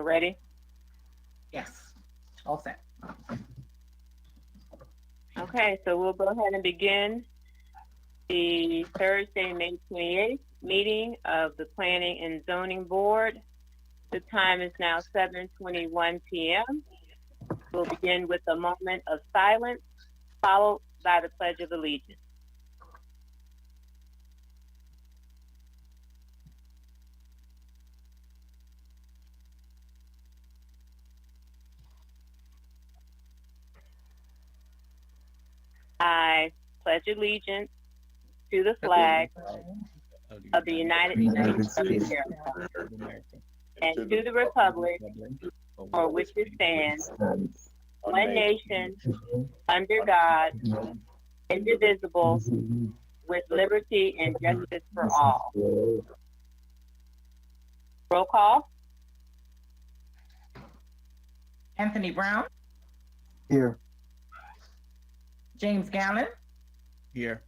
We're ready? Yes, all set. Okay, so we'll go ahead and begin the Thursday, May 28th meeting of the Planning and Zoning Board. The time is now 7:21 p.m. We'll begin with a moment of silence, followed by the Pledge of Allegiance. I pledge allegiance to the flag of the United States of America and to the republic for which it stands, one nation, under God, indivisible, with liberty and justice for all. Roll call. Anthony Brown, Here. James Gallen, Here.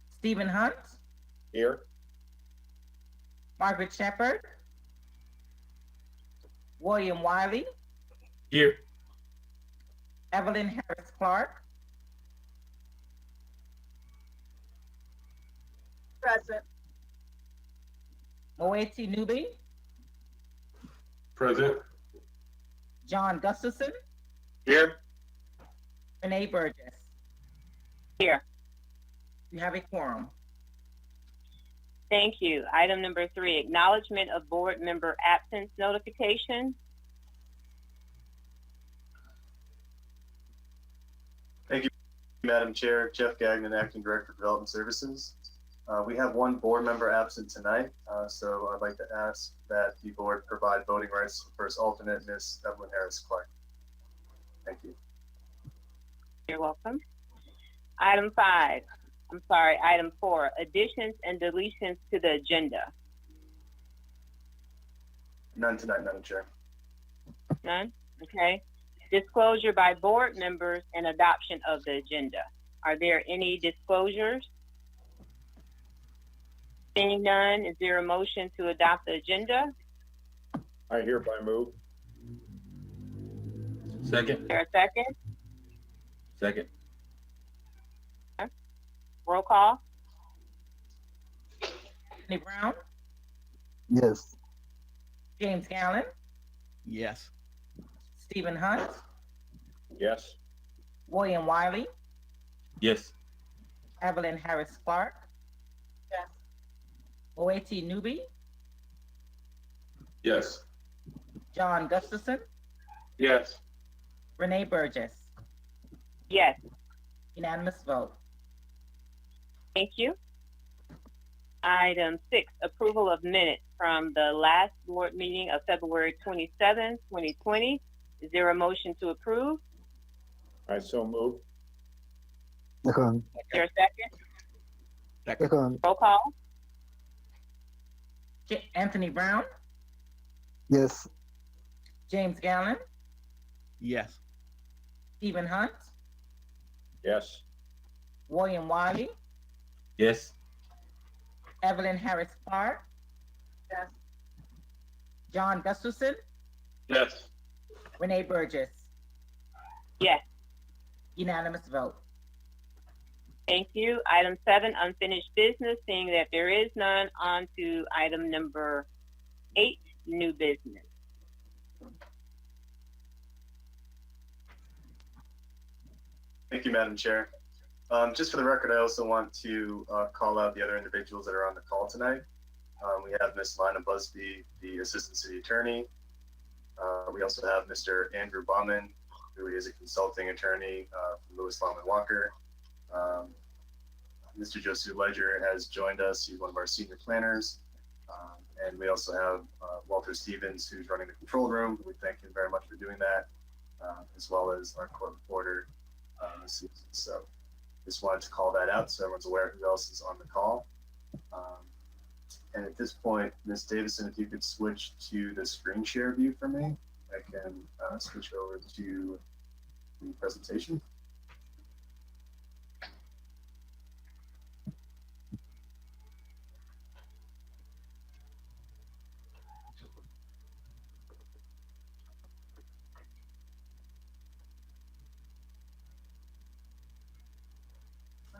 Stephen Hunt, Here. Margaret Shepherd, William Wiley, Here. Evelyn Harris Clark, Present. Moeti Nubi, Present. John Gustafson, Here. Renee Burgess. Here. You have a quorum. Thank you. Item number 3, acknowledgement of board member absence notification. Thank you, Madam Chair. Jeff Gagnon, Acting Director of Development Services. We have one board member absent tonight, so I'd like to ask that the board provide voting rights to the first alternate, Ms. Evelyn Harris Clark. Thank you. You're welcome. Item 4, additions and deletions to the agenda. None tonight, Madam Chair. None? Okay. Disclosure by board members and adoption of the agenda. Are there any disclosures? Seeing none, is there a motion to adopt the agenda? I hereby move. Second. Is there a second? Second. Roll call. Anthony Brown, Yes. James Gallen, Yes. Stephen Hunt, Yes. William Wiley, Yes. Evelyn Harris Clark. Yes. Moeti Nubi, Yes. John Gustafson, Yes. Renee Burgess. Yes. Unanimous vote. Thank you. Item 6, approval of minutes from the last board meeting of February 27, 2020. Is there a motion to approve? I so move. Second. Is there a second? Second. Roll call. Anthony Brown, Yes. James Gallen, Yes. Stephen Hunt, Yes. William Wiley, Yes. Evelyn Harris Clark. Yes. John Gustafson, Yes. Renee Burgess. Yes. Unanimous vote. Thank you. Item 7, unfinished business. Seeing that there is none, on to item number 8, new business. Thank you, Madam Chair. Just for the record, I also want to call out the other individuals that are on the call tonight. We have Ms. Lina Busby, the Assistant City Attorney. We also have Mr. Andrew Bauman, who is a consulting attorney from Lewis, Long & Walker. Mr. Josu Ledger has joined us. He's one of our senior planners. And we also have Walter Stevens, who's running the control room. We thank him very much for doing that, as well as our court reporter, Susan. So just wanted to call that out so everyone's aware who else is on the call. And at this point, Ms. Davison, if you could switch to the screen share view for me, I can switch over to the presentation.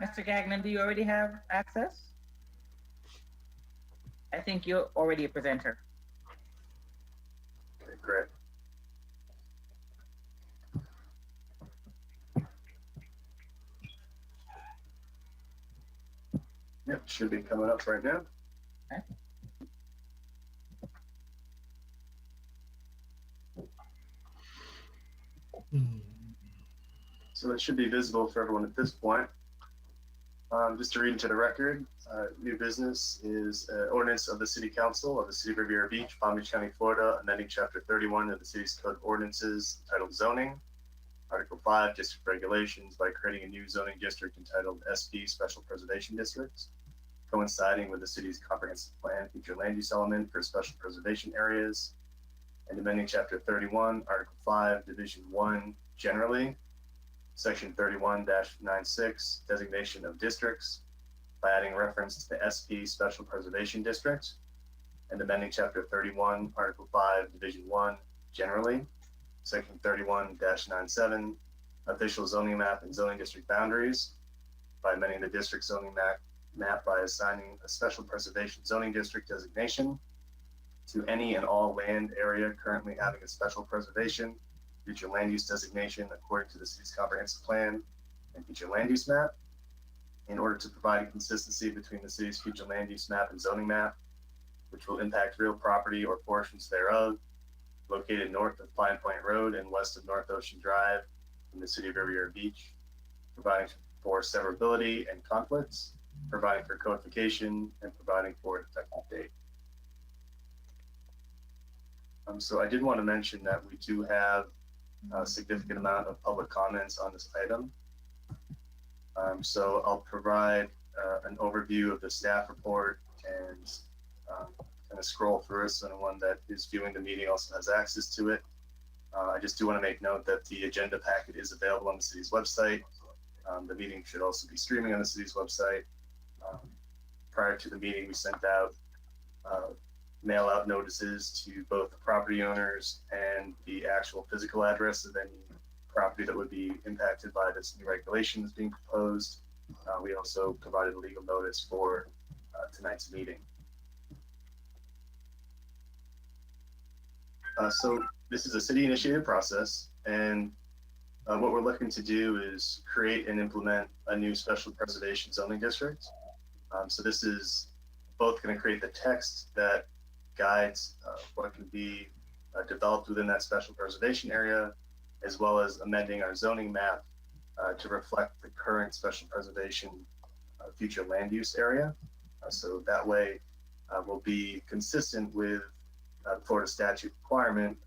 Mr. Gagnon, do you already have access? I think you're already a presenter. Okay, great. Yep, should be coming up right now. Okay. So it should be visible for everyone at this point. Just to read into the record, new business is ordinance of the City Council of the City of Riviera Beach, Palm Beach County, Florida, amending Chapter 31 of the city's Code of Ordinances titled Zoning, Article 5, District Regulations, by creating a new zoning district entitled SP Special Preservation Districts, coinciding with the city's comprehensive plan future land use element for special preservation areas, and amending Chapter 31, Article 5, Division 1, generally, Section 31-96, designation of districts, by adding reference to the SP Special Preservation District, and amending Chapter 31, Article 5, Division 1, generally, Section 31-97, official zoning map and zoning district boundaries, by amending the district zoning map by assigning a special preservation zoning district designation to any and all land area currently having a special preservation future land use designation according to the city's comprehensive plan and future land use map, in order to provide consistency between the city's future land use map and zoning map, which will impact real property or portions thereof, located north of Pine Point Road and west of North Ocean Drive in the city of Riviera Beach, providing for severability and conflicts, providing for codification, and providing for an effective date. So I did want to mention that we do have a significant amount of public comments on this item. So I'll provide an overview of the staff report and kind of scroll through it so anyone that is viewing the meeting also has access to it. I just do want to make note that the agenda packet is available on the city's website. The meeting should also be streaming on the city's website. Prior to the meeting, we sent out mail out notices to both the property owners and the actual physical address of any property that would be impacted by this new regulation that's being proposed. We also provided a legal notice for tonight's meeting. So this is a city initiated process, and what we're looking to do is create and implement a new special preservation zoning district. So this is both going to create the text that guides what can be developed within that special preservation area, as well as amending our zoning map to reflect the current special preservation future land use area. So that way we'll be consistent with the Florida statute requirement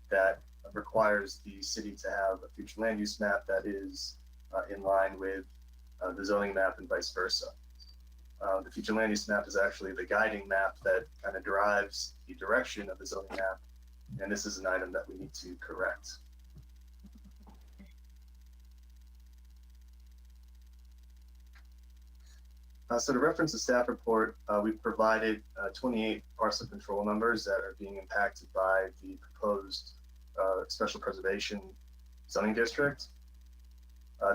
that requires the city to have a future land use map that is in line with the zoning map and vice versa. The future land use map is actually the guiding map that kind of drives the direction of the zoning map, and this is an item that we need to correct. So to reference the staff report, we've provided 28 parcel control numbers that are being impacted by the proposed special preservation zoning district.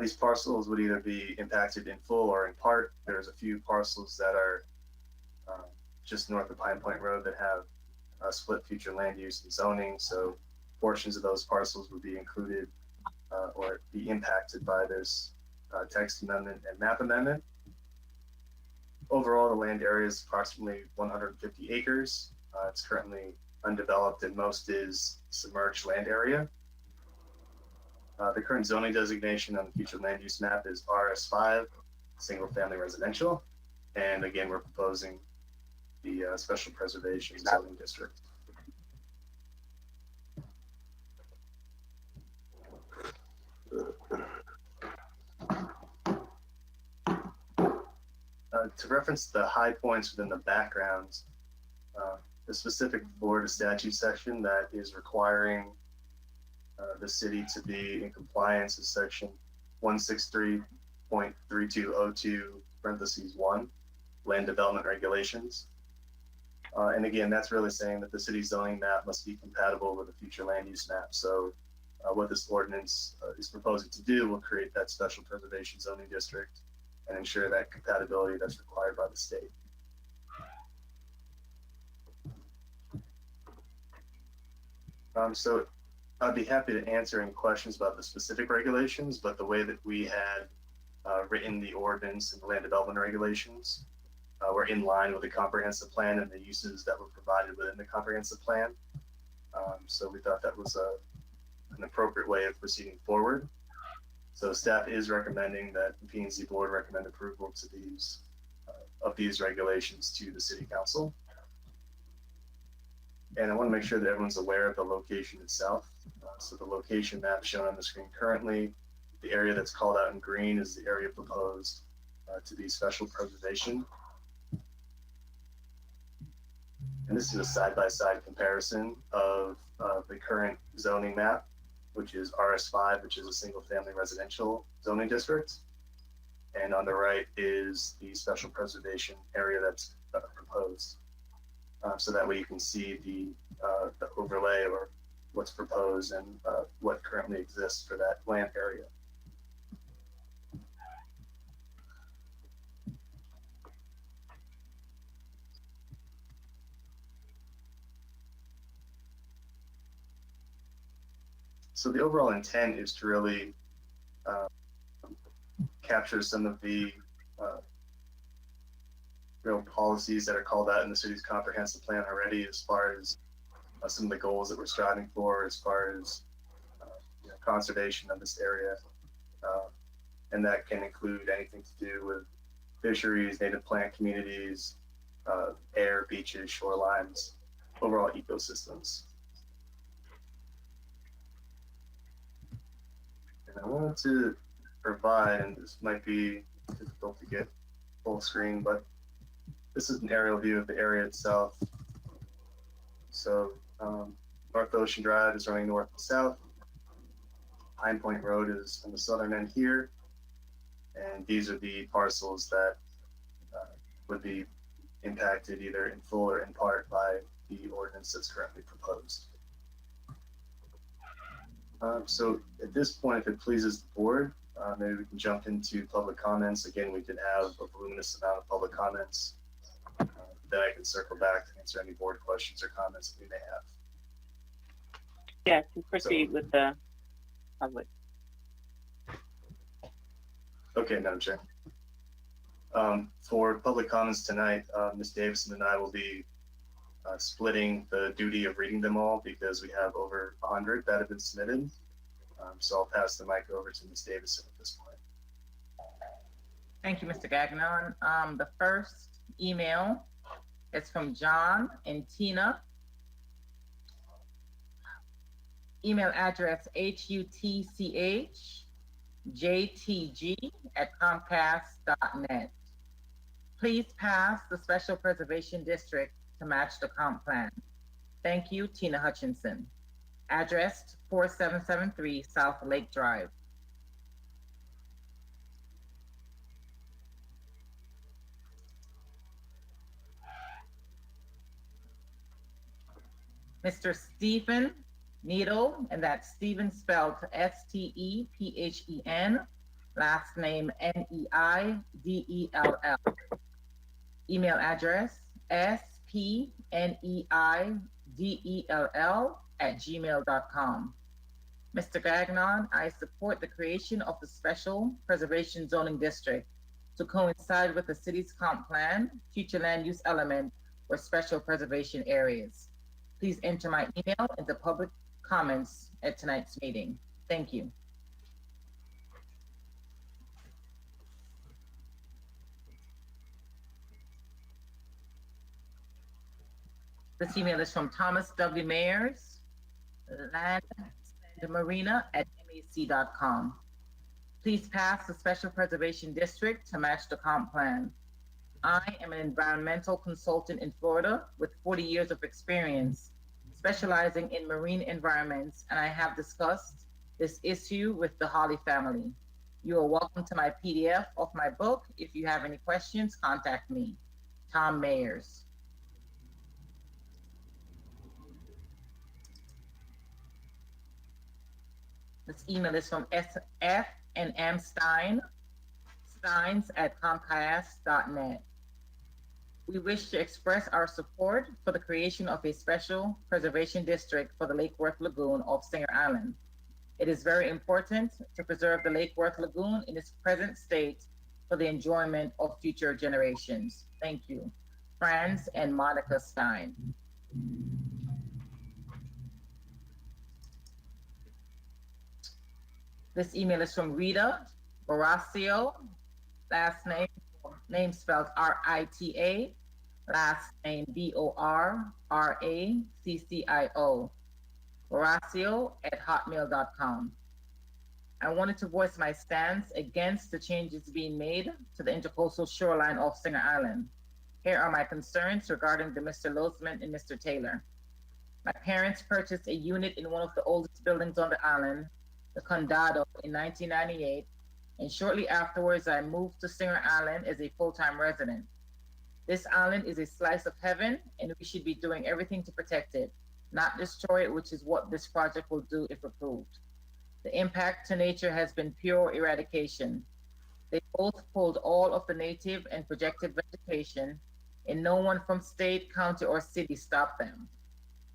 These parcels would either be impacted in full or in part. There's a few parcels that are just north of Pine Point Road that have split future land use and zoning. So portions of those parcels would be included or be impacted by this text amendment and map amendment. Overall, the land area is approximately 150 acres. It's currently undeveloped and most is submerged land area. The current zoning designation on the future land use map is RS5, single family residential. And again, we're proposing the special preservation zoning district. To reference the high points within the background, the specific Florida statute section that is requiring the city to be in compliance is section 163.3202(1), land development regulations. And again, that's really saying that the city zoning map must be compatible with the future land use map. So what this ordinance is proposing to do will create that special preservation zoning district and ensure that compatibility that's required by the state. So I'd be happy to answer any questions about the specific regulations, but the way that we had written the ordinance and the land development regulations were in line with the comprehensive plan and the uses that were provided within the comprehensive plan. So we thought that was an appropriate way of proceeding forward. So staff is recommending that the P&Z board recommend approval to these of these regulations to the city council. And I want to make sure that everyone's aware of the location itself. So the location map shown on the screen currently, the area that's called out in green is the area proposed to be special preservation. And this is a side-by-side comparison of the current zoning map, which is RS5, which is a single-family residential zoning district. And on the right is the special preservation area that's proposed. So that way you can see the overlay or what's proposed and what currently exists for that land area. So the overall intent is to really capture some of the real policies that are called out in the city's comprehensive plan already, as far as some of the goals that we're striving for, as far as conservation of this area. And that can include anything to do with fisheries, native plant communities, air, beaches, shorelines, overall ecosystems. And I wanted to provide, and this might be difficult to get full screen, but this is an aerial view of the area itself. So North Ocean Drive is running north and south. Pine Point Road is on the southern end here. And these are the parcels that would be impacted either in full or in part by the ordinance that's currently proposed. So at this point, if it pleases the board, maybe we can jump into public comments. Again, we could have a voluminous amount of public comments. Then I can circle back to answer any board questions or comments that we may have. Yes, to proceed with the public. Okay, Madam Chair. For public comments tonight, Ms. Davison and I will be splitting the duty of reading them all because we have over 100 that have been submitted. So I'll pass the mic over to Ms. Davison at this point. Thank you, Mr. Gagnon. The first email is from John and Tina. Email address hutchjtg@comcast.net. Please pass the special preservation district to match the comp plan. Thank you, Tina Hutchinson. Addressed 4773 South Lake Drive. Mr. Stephen Needle, and that's Stephen spelled Stephen, last name Neidell. Email address spneidell@gmail.com. Mr. Gagnon, I support the creation of the Special Preservation Zoning District to coincide with the city's comp plan, future land use element, or special preservation areas. Please enter my email into public comments at tonight's meeting. Thank you. This email is from Thomas W. Mayers, landmarina@mac.com. Please pass the Special Preservation District to match the comp plan. I am an environmental consultant in Florida with 40 years of experience specializing in marine environments, and I have discussed this issue with the Holly family. You are welcome to my PDF of my book. If you have any questions, contact me. Tom Mayers. This email is from F and M Stein, signs@comcast.net. We wish to express our support for the creation of a special preservation district for the Lake Worth Lagoon off Singer Island. It is very important to preserve the Lake Worth Lagoon in its present state for the enjoyment of future generations. Thank you. Franz and Monica Stein. This email is from Rita Boracio, last name spelled Rita, last name Borraccio, Horacio@hotmail.com. I wanted to voice my stance against the changes being made to the intercoastal shoreline off Singer Island. Here are my concerns regarding the Mr. Lozman and Mr. Taylor. My parents purchased a unit in one of the oldest buildings on the island, the Condado, in 1998, and shortly afterwards I moved to Singer Island as a full-time resident. This island is a slice of heaven, and we should be doing everything to protect it, not destroy it, which is what this project will do if approved. The impact to nature has been pure eradication. They both pulled all of the native and projected vegetation, and no one from state, county, or city stopped them.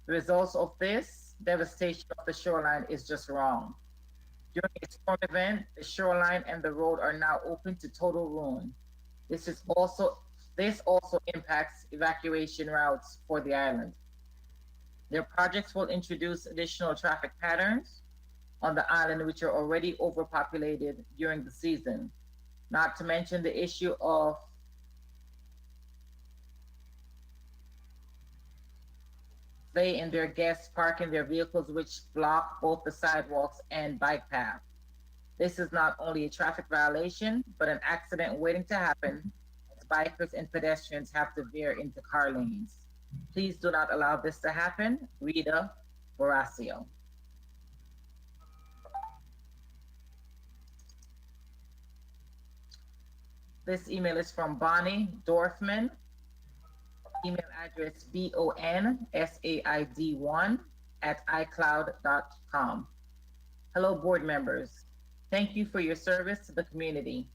The results of this devastation of the shoreline is just wrong. During a storm event, the shoreline and the road are now open to total ruin. This also impacts evacuation routes for the island. Their projects will introduce additional traffic patterns on the island, which are already overpopulated during the season, not to mention the issue of they and their guests parking their vehicles, which block both the sidewalks and bike path. This is not only a traffic violation, but an accident waiting to happen, as bikers and pedestrians have to veer into car lanes. Please do not allow this to happen. Rita Boracio. This email is from Bonnie Dorfman. Email address bonsaid1@icloud.com. Hello, board members. Thank you for your service to the community.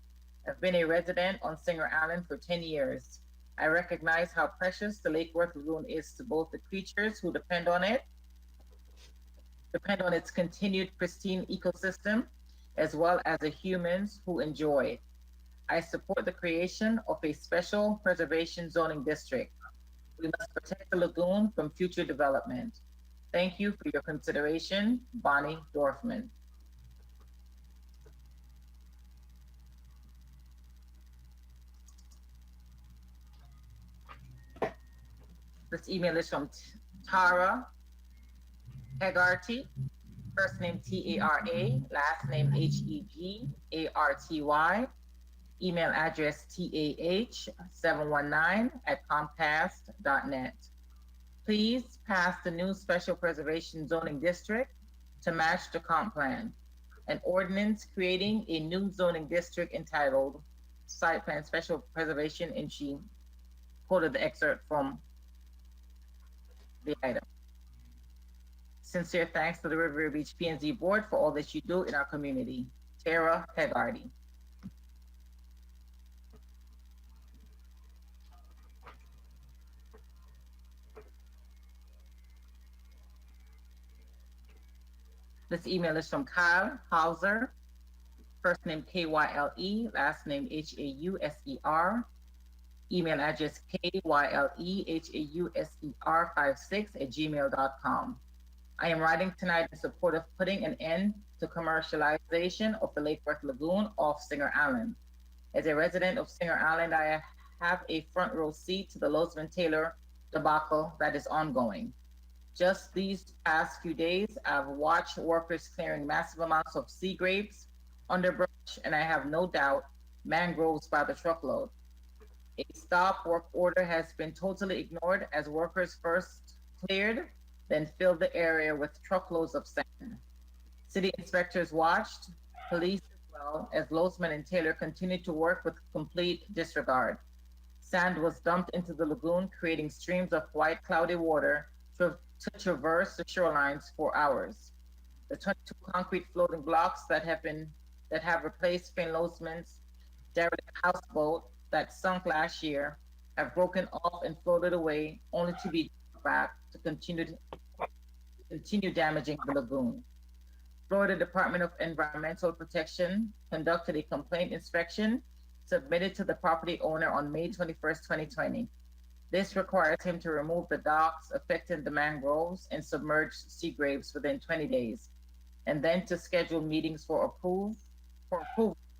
I've been a resident on Singer Island for 10 years. I recognize how precious the Lake Worth Lagoon is to both the creatures who depend on its continued pristine ecosystem, as well as the humans who enjoy it. I support the creation of a special preservation zoning district. We must protect the lagoon from future development. Thank you for your consideration, Bonnie Dorfman. This email is from Tara Hegarty, first name Tara, last name Hegarty, email address tah719@comcast.net. Please pass the new special preservation zoning district to match the comp plan. An ordinance creating a new zoning district entitled Site Plan Special Preservation, and she quoted the excerpt from the item. Sincere thanks to the Riviera Beach P&Z Board for all that you do in our community. Tara Hegarty. This email is from Kyle Hauser, first name Kyle, last name Hauser, email address KYLEHAUSER56@gmail.com. I am writing tonight in support of putting an end to commercialization of the Lake Worth Lagoon off Singer Island. As a resident of Singer Island, I have a front row seat to the Lozman Taylor debacle that is ongoing. Just these past few days, I've watched workers clearing massive amounts of sea grapes, underbrush, and I have no doubt mangroves by the truckload. A stop work order has been totally ignored as workers first cleared, then filled the area with truckloads of sand. City inspectors watched, police as well, as Lozman and Taylor continued to work with complete disregard. Sand was dumped into the lagoon, creating streams of white cloudy water to traverse the shorelines for hours. The 22 concrete floating blocks that have replaced Finn Lozman's derelict houseboat that sunk last year have broken off and floated away, only to be brought back to continue damaging the lagoon. Florida Department of Environmental Protection conducted a complaint inspection submitted to the property owner on May 21st, 2020. This requires him to remove the docks affecting the mangroves and submerged sea grapes within 20 days, and then to schedule meetings for approval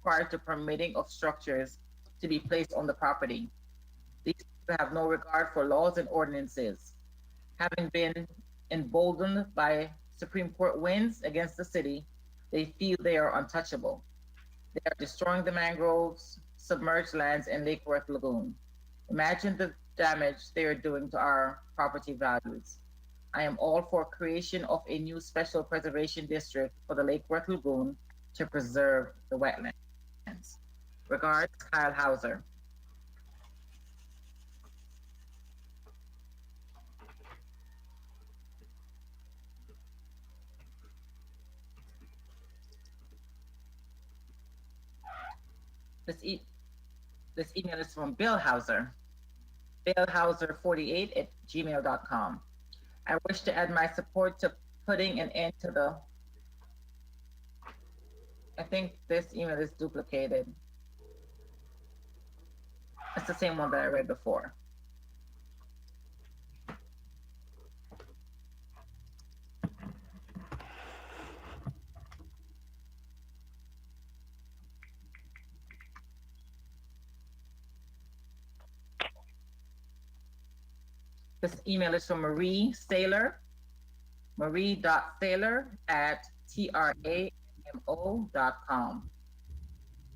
prior to permitting of structures to be placed on the property. These people have no regard for laws and ordinances. Having been emboldened by Supreme Court wins against the city, they feel they are untouchable. They are destroying the mangroves, submerged lands, and Lake Worth Lagoon. Imagine the damage they are doing to our property values. I am all for creation of a new special preservation district for the Lake Worth Lagoon to preserve the wetlands. Regards, Kyle Hauser. This, e- this email is from Bill Hauser. BillHauser48@gmail.com. I wish to add my support to putting an end to the. I think this email is duplicated. It's the same one that I read before. This email is from Marie Saylor, marie.saylor@tramo.com.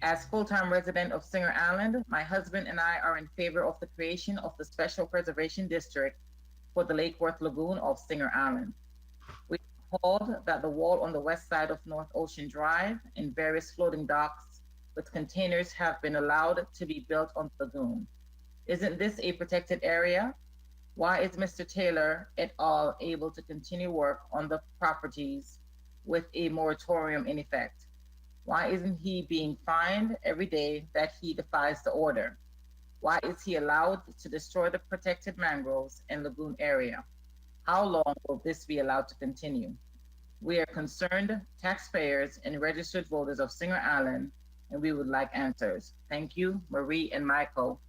As full-time resident of Singer Island, my husband and I are in favor of the creation of the Special Preservation District for the Lake Worth Lagoon of Singer Island. We called that the wall on the west side of North Ocean Drive and various floating docks with containers have been allowed to be built on the lagoon. Isn't this a protected area? Why is Mr. Taylor et al. Able to continue work on the properties with a moratorium in effect? Why isn't he being fined every day that he defies the order? Why is he allowed to destroy the protected mangroves and lagoon area? How long will this be allowed to continue? We are concerned taxpayers and registered voters of Singer Island, and we would like answers. Thank you, Marie and Michael,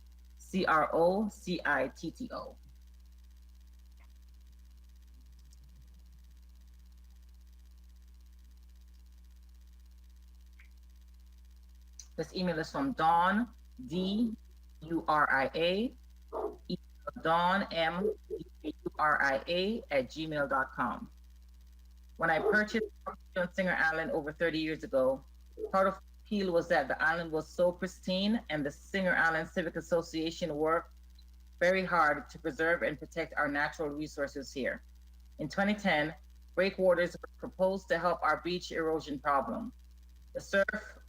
CROCITTO. This email is from Dawn, D-U-R-I-A, Dawn, M-D-U-R-I-A @gmail.com. When I purchased property on Singer Island over 30 years ago, part of the appeal was that the island was so pristine, and the Singer Island Civic Association worked very hard to preserve and protect our natural resources here. In 2010, breakwaters were proposed to help our beach erosion problem. The surf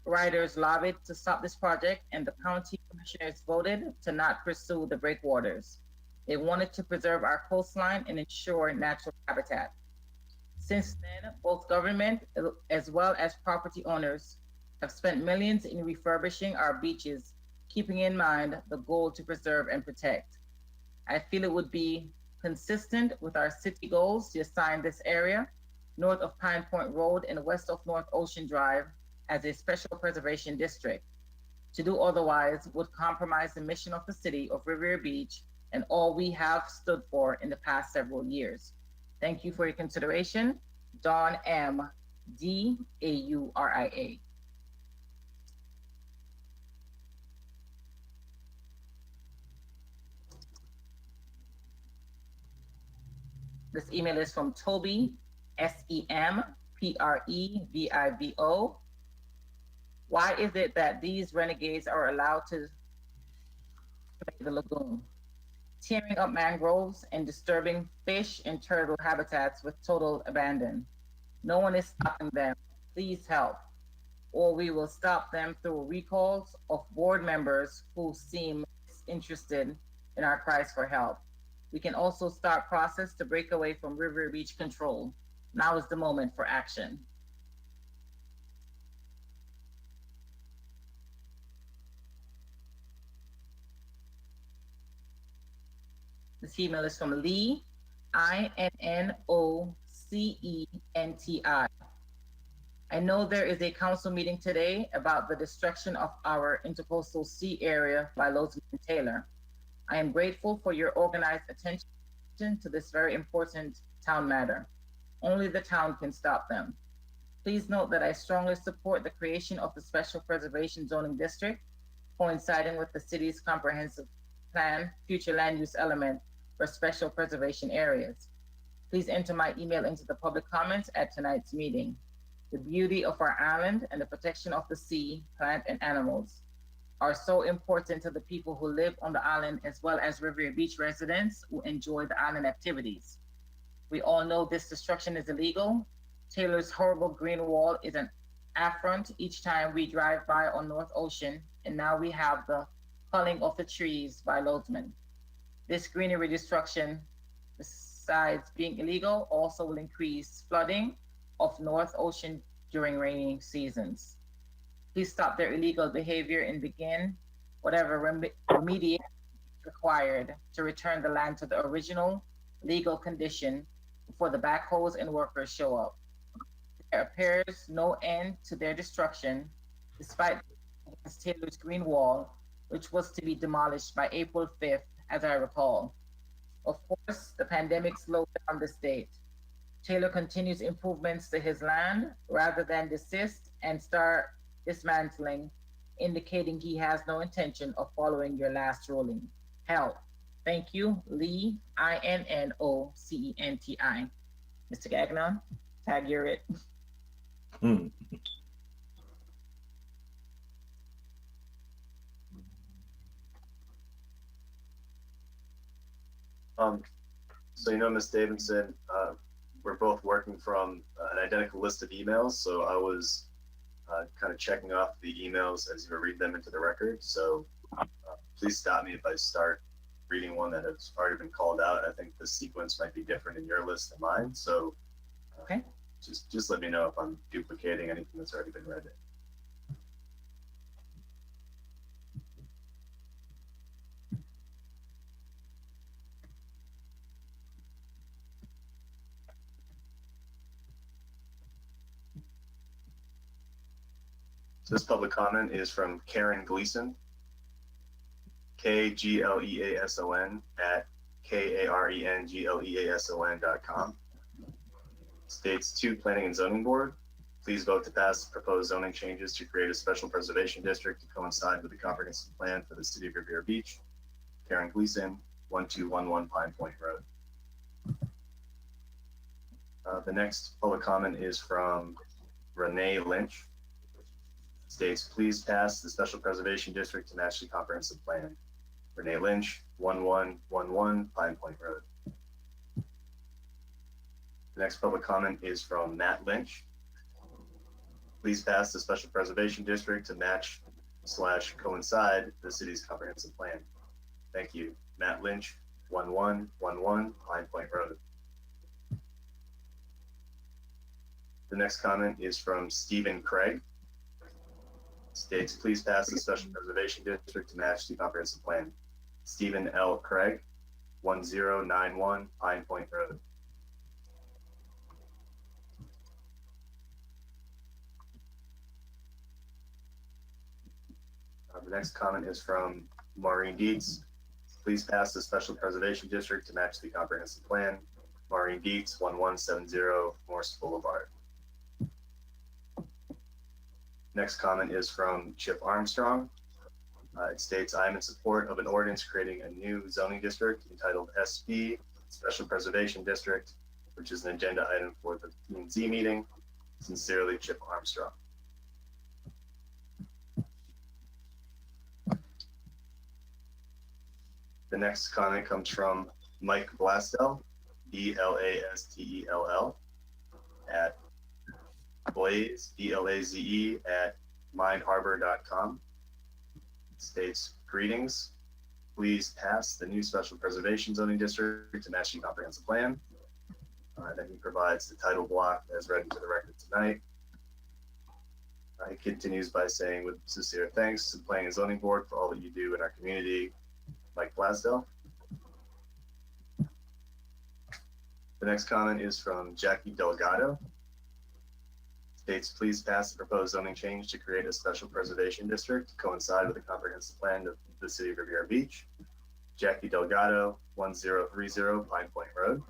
riders lobbied to stop this project, and the county commissioners voted to not pursue the breakwaters. They wanted to preserve our coastline and ensure natural habitat. Since then, both government as well as property owners have spent millions in refurbishing our beaches, keeping in mind the goal to preserve and protect. I feel it would be consistent with our city goals to assign this area, north of Pine Point Road and west of North Ocean Drive, as a special preservation district. To do otherwise would compromise the mission of the city of Riviera Beach and all we have stood for in the past several years. Thank you for your consideration. Dawn M. D-A-U-R-I-A. This email is from Toby, S-E-M-P-R-E-V-I-V-O. Why is it that these renegades are allowed to make the lagoon, tearing up mangroves and disturbing fish and turtle habitats with total abandon? No one is stopping them. Please help, or we will stop them through recalls of board members who seem disinterested in our cries for help. We can also start process to break away from Riviera Beach control. Now is the moment for action. This email is from Lee, INNOCENTI. I know there is a council meeting today about the destruction of our intercoastal sea area by Lozeman and Taylor. I am grateful for your organized attention to this very important town matter. Only the town can stop them. Please note that I strongly support the creation of the Special Preservation Zoning District, coinciding with the city's comprehensive plan future land use element for special preservation areas. Please enter my email into the public comments at tonight's meeting. The beauty of our island and the protection of the sea, plant, and animals are so important to the people who live on the island, as well as Riviera Beach residents who enjoy the island activities. We all know this destruction is illegal. Taylor's horrible green wall is an affront each time we drive by on North Ocean, and now we have the culling of the trees by Lozeman. This greenery destruction, besides being illegal, also will increase flooding of North Ocean during rainy seasons. Please stop their illegal behavior and begin whatever remediation is required to return the land to the original legal condition before the backhoes and workers show up. There appears no end to their destruction, despite Taylor's green wall, which was to be demolished by April 5th, as I recall. Of course, the pandemic slowed down this date. Taylor continues improvements to his land rather than desist and start dismantling, indicating he has no intention of following your last ruling. Hell, thank you, Lee, INNOCENTI. Mr. Gagnon, tag you're it. So Ms. Davidson, we're both working from an identical list of emails. So I was kind of checking off the emails as you read them into the record. So please stop me if I start reading one that has already been called out. I think the sequence might be different in your list than mine. So okay. Just let me know if I'm duplicating anything that's already been read. So this public comment is from Karen Gleason, KGLEASON at KARENGLEASON.com. States to Planning and Zoning Board, please vote to pass the proposed zoning changes to create a special preservation district to coincide with the comprehensive plan for the city of Riviera Beach. Karen Gleason, 1211 Pine Point Road. The next public comment is from Renee Lynch. States, please pass the special preservation district to match the comprehensive plan. Renee Lynch, 1111 Pine Point Road. The next public comment is from Matt Lynch. Please pass the special preservation district to match / coincide the city's comprehensive plan. Thank you. Matt Lynch, 1111 Pine Point Road. The next comment is from Stephen Craig. States, please pass the special preservation district to match the comprehensive plan. Stephen L. Craig, 1091 Pine Point Road. The next comment is from Maureen Dietz. Please pass the special preservation district to match the comprehensive plan. Maureen Dietz, 1170 Morse Boulevard. Next comment is from Chip Armstrong. It states, I am in support of an ordinance creating a new zoning district entitled SB, Special Preservation District, which is an agenda item for the P&Z meeting. Sincerely, Chip Armstrong. The next comment comes from Mike Blastell, Blastell, at Blaze, BLAZE, at mindharbor.com. States, greetings. Please pass the new special preservation zoning district to match the comprehensive plan. Then he provides the title block as read into the record tonight. He continues by saying, with sincere thanks to the Planning and Zoning Board for all that you do in our community, Mike Blasdell. The next comment is from Jackie Delgado. States, please pass the proposed zoning change to create a special preservation district to coincide with the comprehensive plan of the city of Riviera Beach. Jackie Delgado, 1030 Pine Point Road.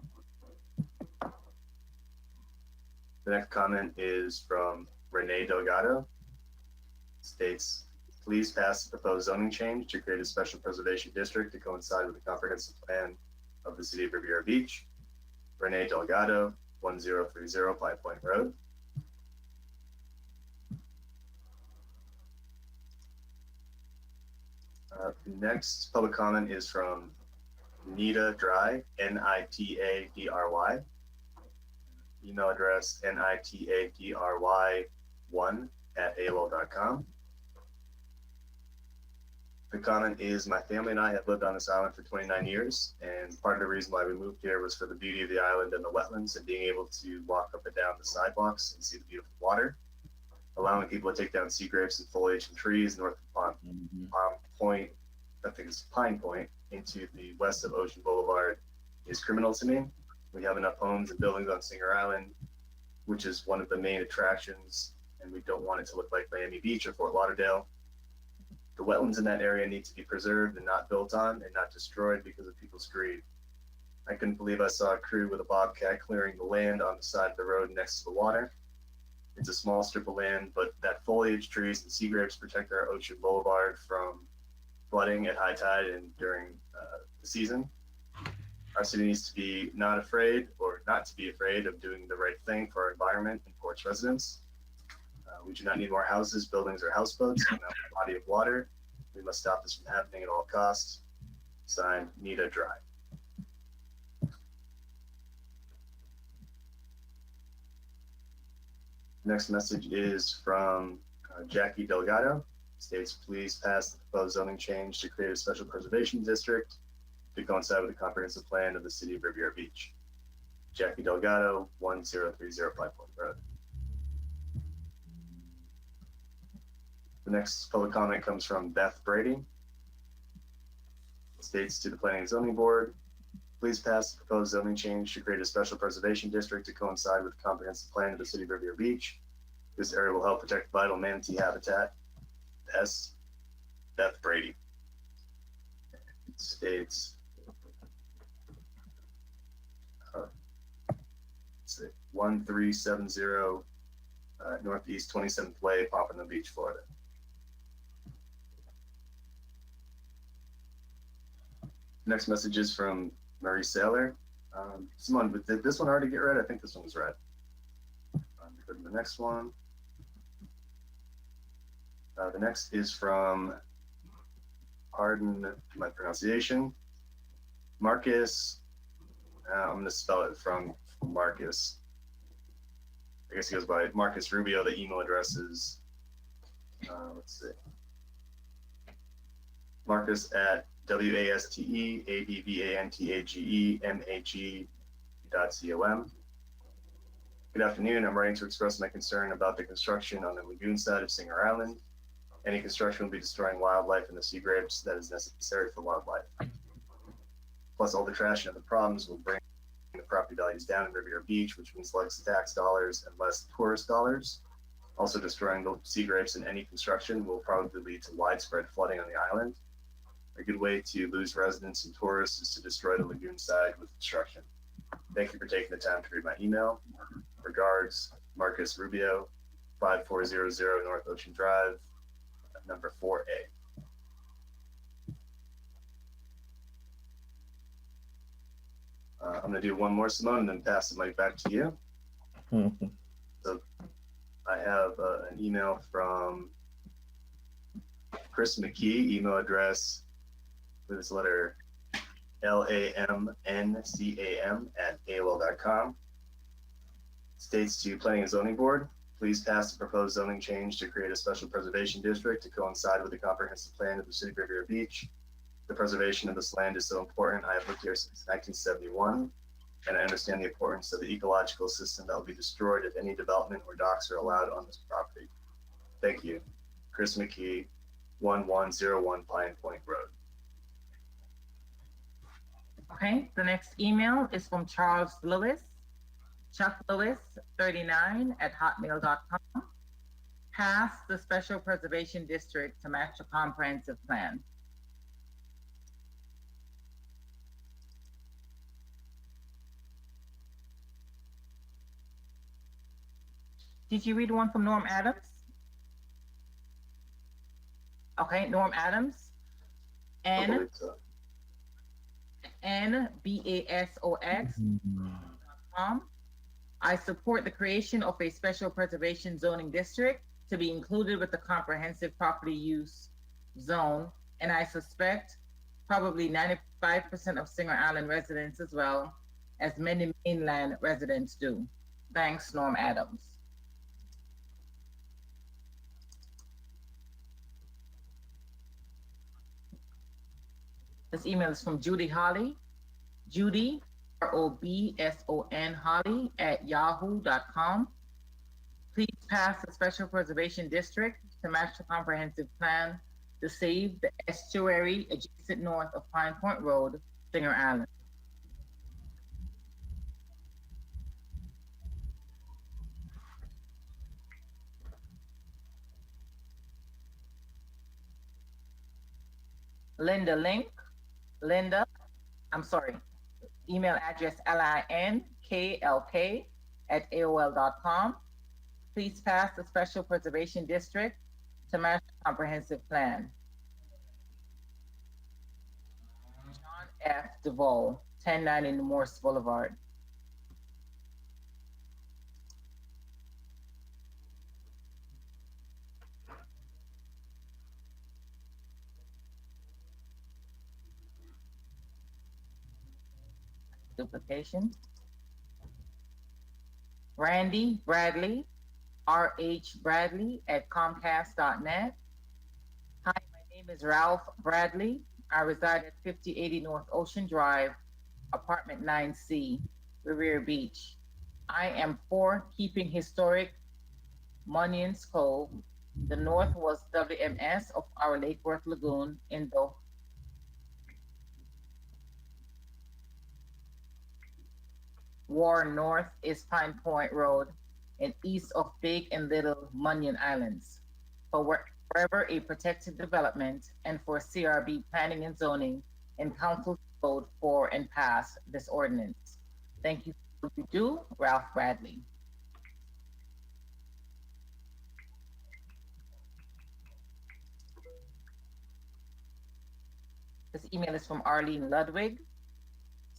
The next comment is from Renee Delgado. States, please pass the proposed zoning change to create a special preservation district to coincide with the comprehensive plan of the city of Riviera Beach. Renee Delgado, 1030 Pine Point Road. Next public comment is from Nita Dry, Nitadry. Email address nitadry1@aol.com. The comment is, my family and I have lived on this island for 29 years, and part of the reason why we moved here was for the beauty of the island and the wetlands and being able to walk up and down the sidewalks and see the beautiful water, allowing people to take down sea grapes and foliage and trees north of Palm Point, I think it's Pine Point, into the west of Ocean Boulevard is criminal to me. We have enough homes and buildings on Singer Island, which is one of the main attractions, and we don't want it to look like Miami Beach or Fort Lauderdale. The wetlands in that area need to be preserved and not built on and not destroyed because of people's greed. I couldn't believe I saw a crew with a bobcat clearing the land on the side of the road next to the water. It's a small strip of land, but that foliage, trees, and sea grapes protect our Ocean Boulevard from flooding at high tide and during the season. Our city needs to be not afraid or not to be afraid of doing the right thing for our environment and for its residents. We do not need more houses, buildings, or houseboats on that body of water. We must stop this from happening at all costs. Signed, Nita Dry. Next message is from Jackie Delgado. States, please pass the proposed zoning change to create a special preservation district to coincide with the comprehensive plan of the city of Riviera Beach. Jackie Delgado, 1030 Pine Point Road. The next public comment comes from Beth Brady. States to the Planning and Zoning Board, please pass the proposed zoning change to create a special preservation district to coincide with the comprehensive plan of the city of Riviera Beach. This area will help protect vital manatee habitat. S. Beth Brady. States, 1370 Northeast 27th Way, Pompano Beach, Florida. Next message is from Marie Saylor. Simone, did this one already get read? I think this one was read. Go to the next one. The next is from, pardon my pronunciation, Marcus. I'm going to spell it from Marcus. I guess he goes by Marcus Rubio. The email address is, let's see, Marcus at wasteadvantage.com. Good afternoon. I'm writing to express my concern about the construction on the lagoon side of Singer Island. Any construction will be destroying wildlife and the sea grapes that is necessary for wildlife. Plus, all the trash and other problems will bring the property values down in Riviera Beach, which means less tax dollars and less tourist dollars. Also, destroying the sea grapes in any construction will probably lead to widespread flooding on the island. A good way to lose residents and tourists is to destroy the lagoon side with construction. Thank you for taking the time to read my email. Regards, Marcus Rubio, 5400 North Ocean Drive, number 4A. I'm going to do one more, Simone, and then pass the mic back to you. So I have an email from Chris McKee, email address with his letter lamncam@aol.com. States to Planning and Zoning Board, please pass the proposed zoning change to create a special preservation district to coincide with the comprehensive plan of the city of Riviera Beach. The preservation of this land is so important. I have lived here since 1971, and I understand the importance of the ecological system that will be destroyed if any development or docks are allowed on this property. Thank you. Chris McKee, 1101 Pine Point Road. Okay, the next email is from Charles Lewis, Chuck Lewis 39 at hotmail.com. Pass the Special Preservation District to match the comprehensive plan. Did you read one from Norm Adams? Okay, Norm Adams. I NBASOX.com. I support the creation of a special preservation zoning district to be included with the comprehensive property use zone, and I suspect probably 95% of Singer Island residents as well, as many mainland residents do. Thanks, Norm Adams. This email is from Judy Holly. Judy, ROBSON Holly at yahoo.com. Please pass the Special Preservation District to match the comprehensive plan to save the estuary adjacent north of Pine Point Road, Singer Island. Linda Link, email address linklk at aol.com. Please pass the Special Preservation District to match the comprehensive plan. John F. Duvall, 1090 Morse Boulevard. Duplication. Randy Bradley, RH Bradley at Comcast.net. Hi, my name is Ralph Bradley. I reside at 5080 North Ocean Drive, apartment 9C, Riviera Beach. I am for keeping historic Munion's Cove. The north was WMS of our Lake Worth Lagoon in the War north is Pine Point Road and east of Big and Little Munion Islands. For wherever a protected development and for CRB planning and zoning and council vote for and pass this ordinance. Thank you for what you do, Ralph Bradley. This email is from Arlene Ludwig,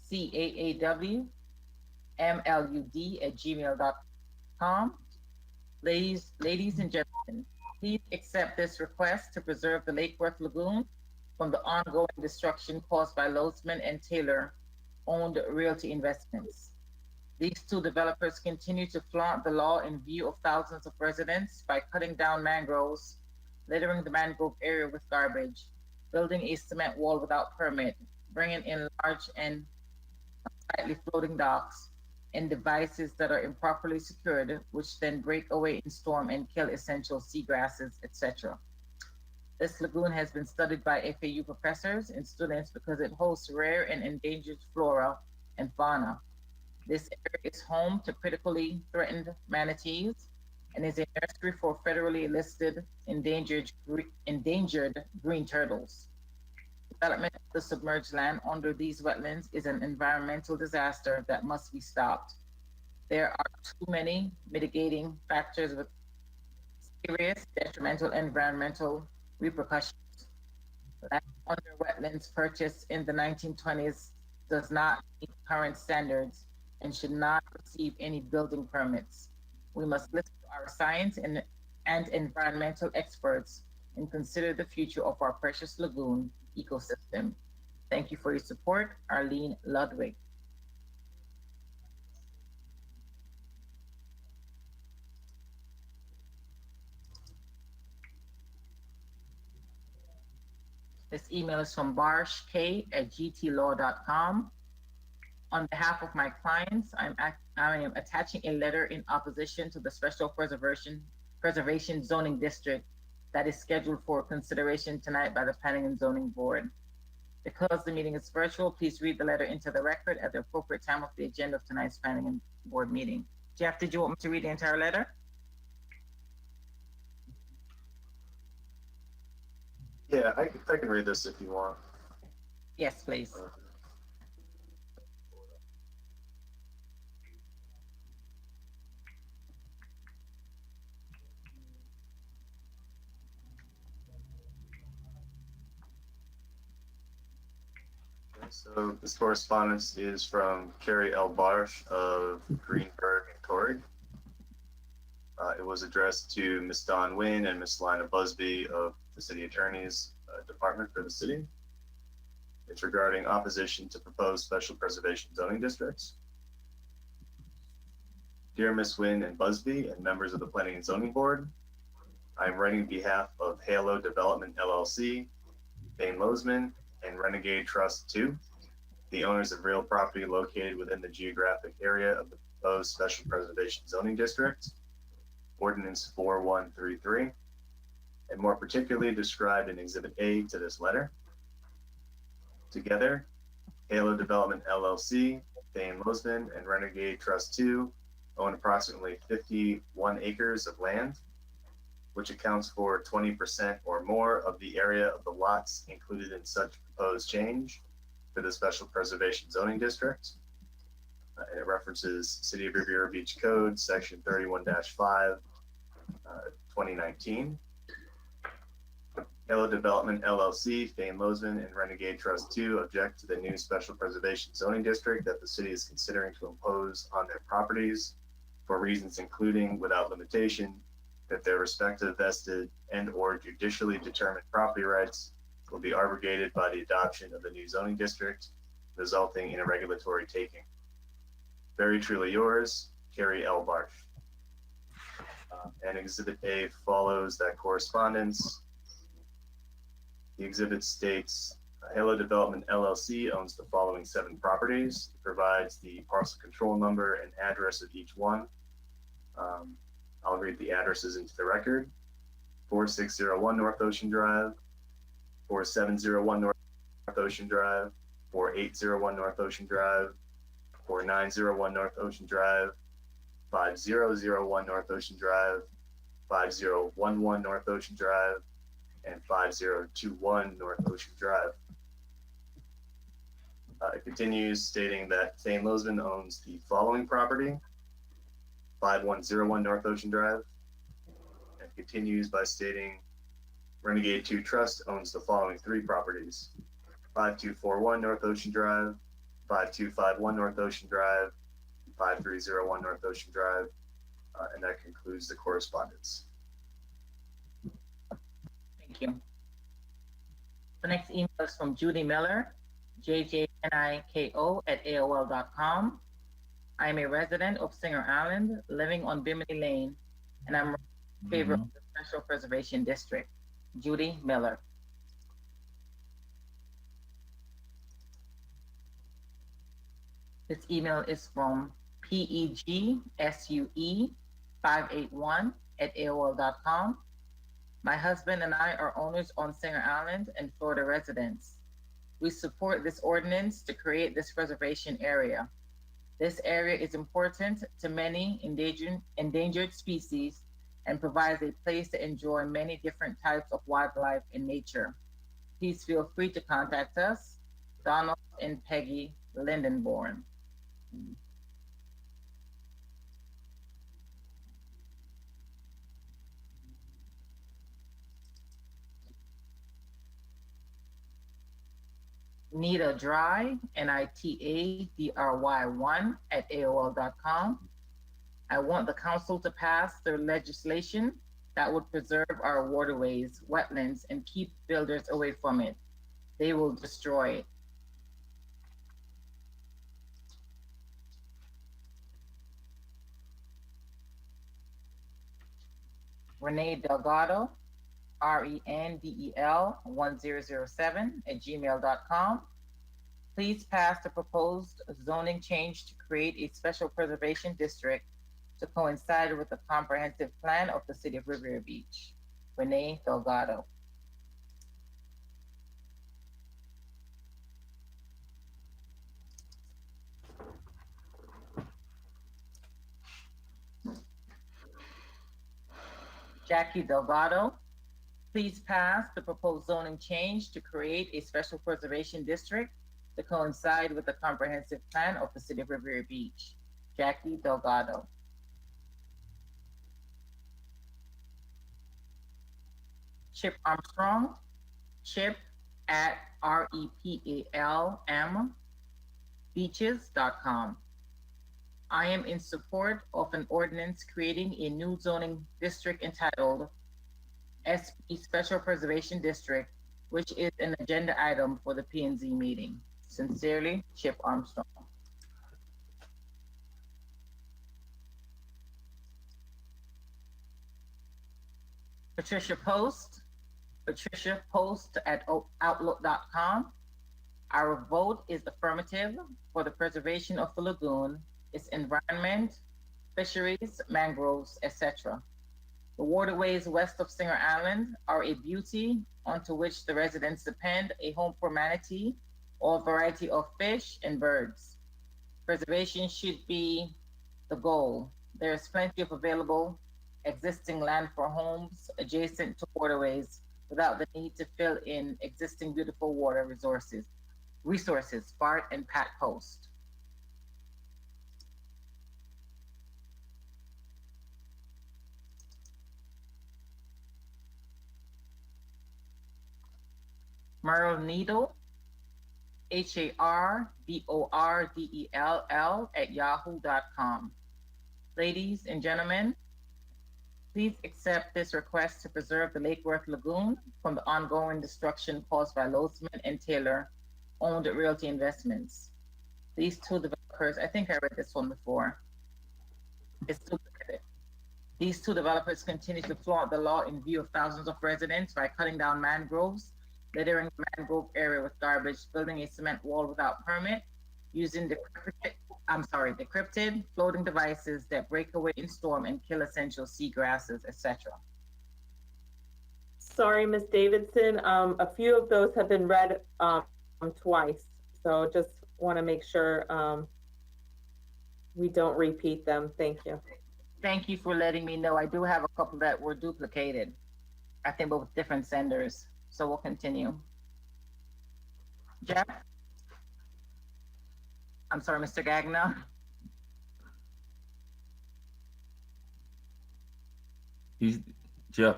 CAAWMLUD@gmail.com. Ladies and gentlemen, please accept this request to preserve the Lake Worth Lagoon from the ongoing destruction caused by Losman and Taylor owned realty investments. These two developers continue to flaunt the law in view of thousands of residents by cutting down mangroves, littering the mangrove area with garbage, building a cement wall without permit, bringing in large and slightly floating docks, and devices that are improperly secured, which then break away in storm and kill essential seagrasses, etc. This lagoon has been studied by FAU professors and students because it hosts rare and endangered flora and fauna. This area is home to critically threatened manatees and is a nursery for federally listed endangered green turtles. Development of the submerged land under these wetlands is an environmental disaster that must be stopped. There are too many mitigating factors with serious detrimental environmental repercussions. Land under wetlands purchased in the 1920s does not meet current standards and should not receive any building permits. We must listen to our science and environmental experts and consider the future of our precious lagoon ecosystem. Thank you for your support, Arlene Ludwig. This email is from barshk@gtlaw.com. On behalf of my clients, I am attaching a letter in opposition to the Special Preservation Zoning District that is scheduled for consideration tonight by the Planning and Zoning Board. Because the meeting is virtual, please read the letter into the record at the appropriate time of the agenda of tonight's planning and board meeting. Jeff, did you want me to read the entire letter? Yeah, I can read this if you want. Yes, please. So this correspondence is from Carrie L. Barsh of Greenberg and Torrey. It was addressed to Ms. Dawn Wynn and Ms. Lina Busby of the City Attorney's Department for the city. It's regarding opposition to proposed special preservation zoning districts. Dear Ms. Wynn and Busby and members of the Planning and Zoning Board, I am writing on behalf of Halo Development LLC, Bain Lozman, and Renegade Trust 2, the owners of real property located within the geographic area of the proposed special preservation zoning district, Ordinance 4133, and more particularly described in Exhibit A to this letter. Together, Halo Development LLC, Bain Lozman, and Renegade Trust 2 own approximately 51 acres of land, which accounts for 20% or more of the area of the lots included in such proposed change for the special preservation zoning district. And it references City of Riviera Beach Code, Section 31-5, 2019. Halo Development LLC, Bain Lozman, and Renegade Trust 2 object to the new special preservation zoning district that the city is considering to impose on their properties for reasons including, without limitation, that their respective vested and or judicially determined property rights will be abrogated by the adoption of the new zoning district, resulting in a regulatory taking. Very truly yours, Carrie L. Barsh. And Exhibit A follows that correspondence. The exhibit states, Halo Development LLC owns the following 7 properties. It provides the parcel control number and address of each one. I'll read the addresses into the record. 4601 North Ocean Drive, 4701 North Ocean Drive, 4801 North Ocean Drive, 4901 North Ocean Drive, 5001 North Ocean Drive, 5011 North Ocean Drive, and 5021 North Ocean Drive. It continues stating that Bain Lozman owns the following property: 5101 North Ocean Drive, and continues by stating Renegade 2 Trust owns the following 3 properties: 5241 North Ocean Drive, 5251 North Ocean Drive, 5301 North Ocean Drive, and that concludes the correspondence. Thank you. The next email is from Judy Miller, jjniko@aol.com. I am a resident of Singer Island, living on Bimini Lane, and I'm in favor of the Special Preservation District. Judy Miller. This email is from PEGSUE581@aol.com. My husband and I are owners on Singer Island and Florida residents. We support this ordinance to create this reservation area. This area is important to many endangered species and provides a place to enjoy many different types of wildlife and nature. Please feel free to contact us, Donald and Peggy Lindenborn. Nita Dry, NITADRY1 @AOL.com. I want the council to pass the legislation that would preserve our waterways, wetlands, and keep builders away from it. They will destroy it. Renee Delgado, RENDEL1007 Please pass the proposed zoning change to create a special preservation district to coincide with the comprehensive plan of the City of Riviera Beach. Renee Delgado. Jackie Delgado. Please pass the proposed zoning change to create a special preservation district to coincide with the comprehensive plan of the city of Riviera Beach. Jackie Delgado. Chip Armstrong. Chip at REPALM beaches.com. I am in support of an ordinance creating a new zoning district entitled SP Special Preservation District, which is an agenda item for the P&Z meeting. Sincerely, Chip Armstrong. Patricia Post at outlook.com. Our vote is affirmative for the preservation of the lagoon, its environment, fisheries, mangroves, etc. The waterways west of Singer Island are a beauty onto which the residents depend, a home for manatee, or a variety of fish and birds. Preservation should be the goal. There is plenty of available existing land for homes adjacent to waterways without the need to fill in existing beautiful water resources. Bart and Pat Post. Merle Needle, HARBORDELL at yahoo.com. Ladies and gentlemen, please accept this request to preserve the Lake Worth Lagoon from the ongoing destruction caused by Losman and Taylor owned Realty Investments. These two developers, I think I read this one before. It's duplicate. These two developers continue to flaunt the law in view of thousands of residents by cutting down mangroves, littering the mangrove area with garbage, building a cement wall without permit, using decrypted floating devices that break away in storm and kill essential seagrasses, etc. Sorry, Ms. Davidson. A few of those have been read twice, so just want to make sure we don't repeat them. Thank you. Thank you for letting me know. I do have a couple that were duplicated, I think, but with different senders. So we'll continue. Jeff? I'm sorry, Mr. Gagnon. He's Jeff.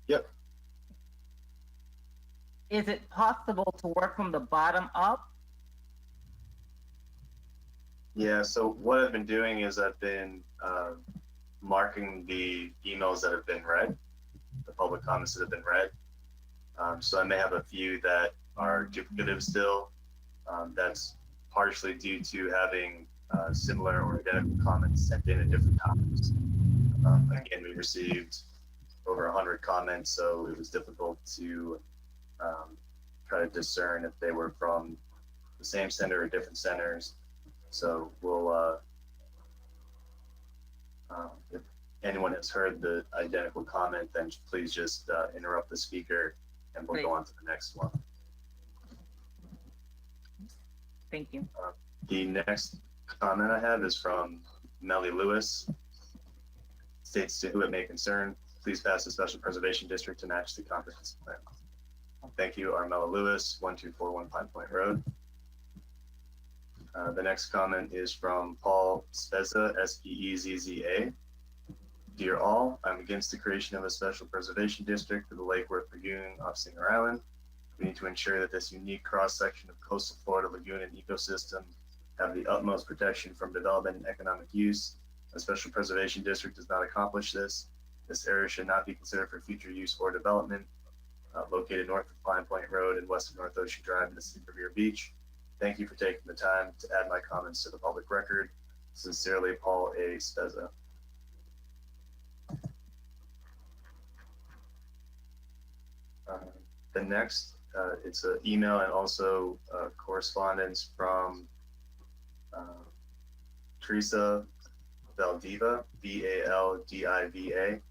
Yep. Is it possible to work from the bottom up? Yeah, so what I've been doing is I've been marking the emails that have been read, the public comments that have been read. So I may have a few that are duplicative still. That's partially due to having similar or identical comments sent in at different times. Again, we received over 100 comments, so it was difficult to try to discern if they were from the same sender or different senders. So we'll, if anyone has heard the identical comment, then please just interrupt the speaker and we'll go on to the next one. Thank you. The next comment I have is from Melly Lewis. States to who it may concern, please pass the special preservation district to match the comprehensive plan. Thank you, Armella Lewis, 1241 Pine Point Road. The next comment is from Paul Spezza, S-P-E-Z-Z-A. Dear all, I'm against the creation of a special preservation district for the Lake Worth Lagoon off Singer Island. We need to ensure that this unique cross-section of coastal Florida lagoon and ecosystem have the utmost protection from development and economic use. A special preservation district does not accomplish this. This area should not be considered for future use or development. Located north of Pine Point Road and west of North Ocean Drive in the city of Riviera Beach. Thank you for taking the time to add my comments to the public record. Sincerely, Paul A. Spezza. The next, it's an email and also correspondence from Teresa Valdiva, V-A-L-D-I-V-A,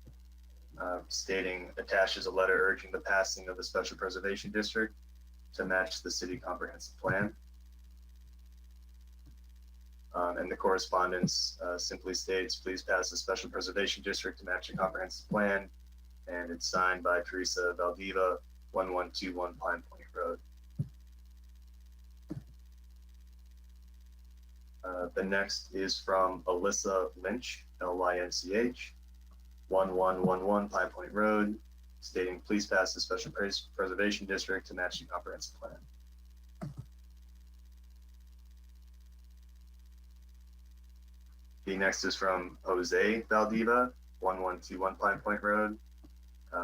stating attaches a letter urging the passing of the special preservation district to match the city comprehensive plan. And the correspondence simply states, please pass the special preservation district to match the comprehensive plan. And it's signed by Teresa Valdiva, 1121 Pine Point Road. The next is from Alyssa Lynch, Lynch, 1111 Pine Point Road, stating, please pass the special preservation district to match the comprehensive plan. The next is from Jose Valdiva, 1121 Pine Point Road,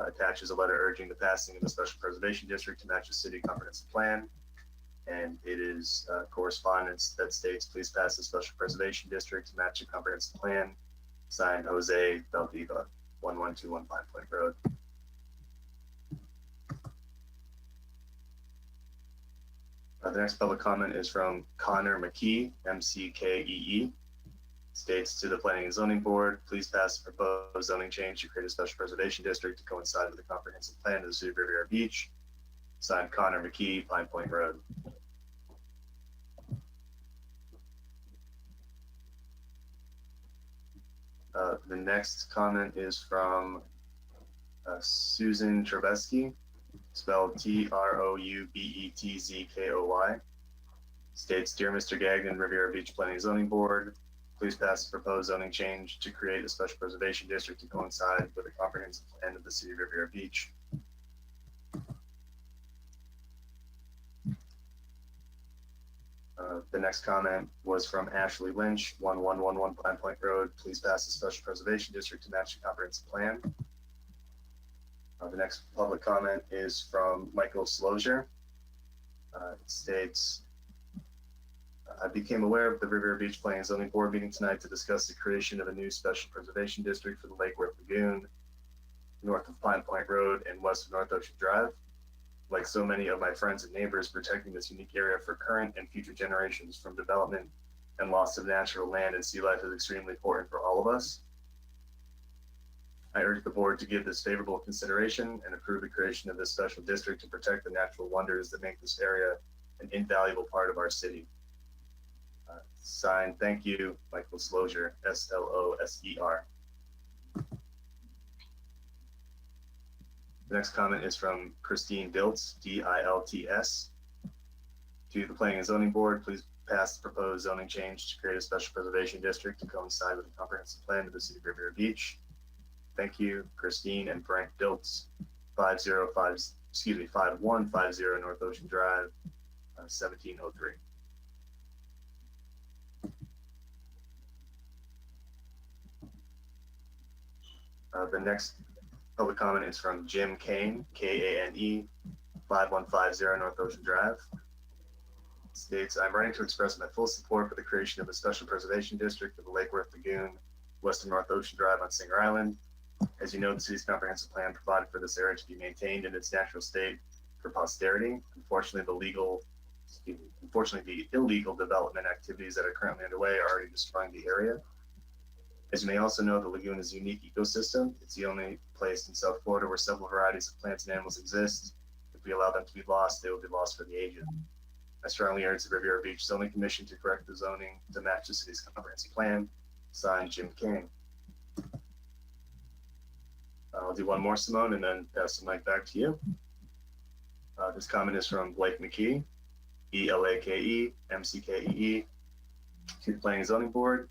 attaches a letter urging the passing of the special preservation district to match the city comprehensive plan. And it is correspondence that states, please pass the special preservation district to match the comprehensive plan. Signed, Jose Valdiva, 1121 Pine Point Road. The next public comment is from Connor McKee, MCKEE. States to the Planning and Zoning Board, please pass the proposed zoning change to create a special preservation district to coincide with the comprehensive plan of the city of Riviera Beach. Signed, Connor McKee, Pine Point Road. The next comment is from Susan Trubetsky, spelled Troubetzky. States, dear Mr. Gagnon, Riviera Beach Planning and Zoning Board, please pass the proposed zoning change to create a special preservation district to coincide with the comprehensive plan of the city of Riviera Beach. The next comment was from Ashley Lynch, 1111 Pine Point Road. Please pass the special preservation district to match the comprehensive plan. The next public comment is from Michael Slozier. It states, I became aware of the Riviera Beach Planning and Zoning Board meeting tonight to discuss the creation of a new special preservation district for the Lake Worth Lagoon, north of Pine Point Road and west of North Ocean Drive. Like so many of my friends and neighbors, protecting this unique area for current and future generations from development and loss of natural land and sea life is extremely important for all of us. I urge the board to give this favorable consideration and approve the creation of this special district to protect the natural wonders that make this area an invaluable part of our city. Signed, thank you, Michael Slozier, Sloser. The next comment is from Christine Diltz, Dilts. To the Planning and Zoning Board, please pass the proposed zoning change to create a special preservation district to coincide with the comprehensive plan of the city of Riviera Beach. Thank you, Christine and Frank Diltz, 5150 North Ocean Drive, 1703. The next public comment is from Jim Kane, Kane, 5150 North Ocean Drive. It states, I'm writing to express my full support for the creation of a special preservation district for the Lake Worth Lagoon, west of North Ocean Drive on Singer Island. As you know, the city's comprehensive plan provided for this area to be maintained in its natural state for posterity. Unfortunately, the illegal development activities that are currently underway are already destroying the area. As you may also know, the lagoon is a unique ecosystem. It's the only place in South Florida where several varieties of plants and animals exist. If we allow them to be lost, they will be lost for the ages. I strongly urge the Riviera Beach Zoning Commission to correct the zoning to match the city's comprehensive plan. Signed, Jim King. I'll do one more, Simone, and then pass the mic back to you. This comment is from Blake McKee, Elake, MCKEE, to the Planning and Zoning Board.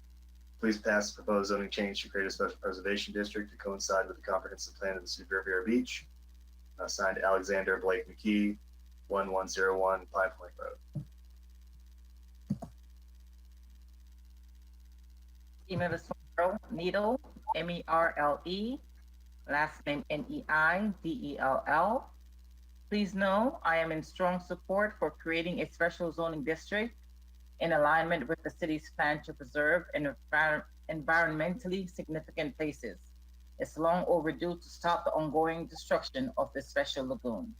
Please pass the proposed zoning change to create a special preservation district to coincide with the comprehensive plan of the city of Riviera Beach. Signed, Alexander Blake McKee, 1101 Pine Point Road. Needle, Merle, last name Neidell. Please know I am in strong support for creating a special zoning district in alignment with the city's plan to preserve environmentally significant places. It's long overdue to stop the ongoing destruction of this special lagoon.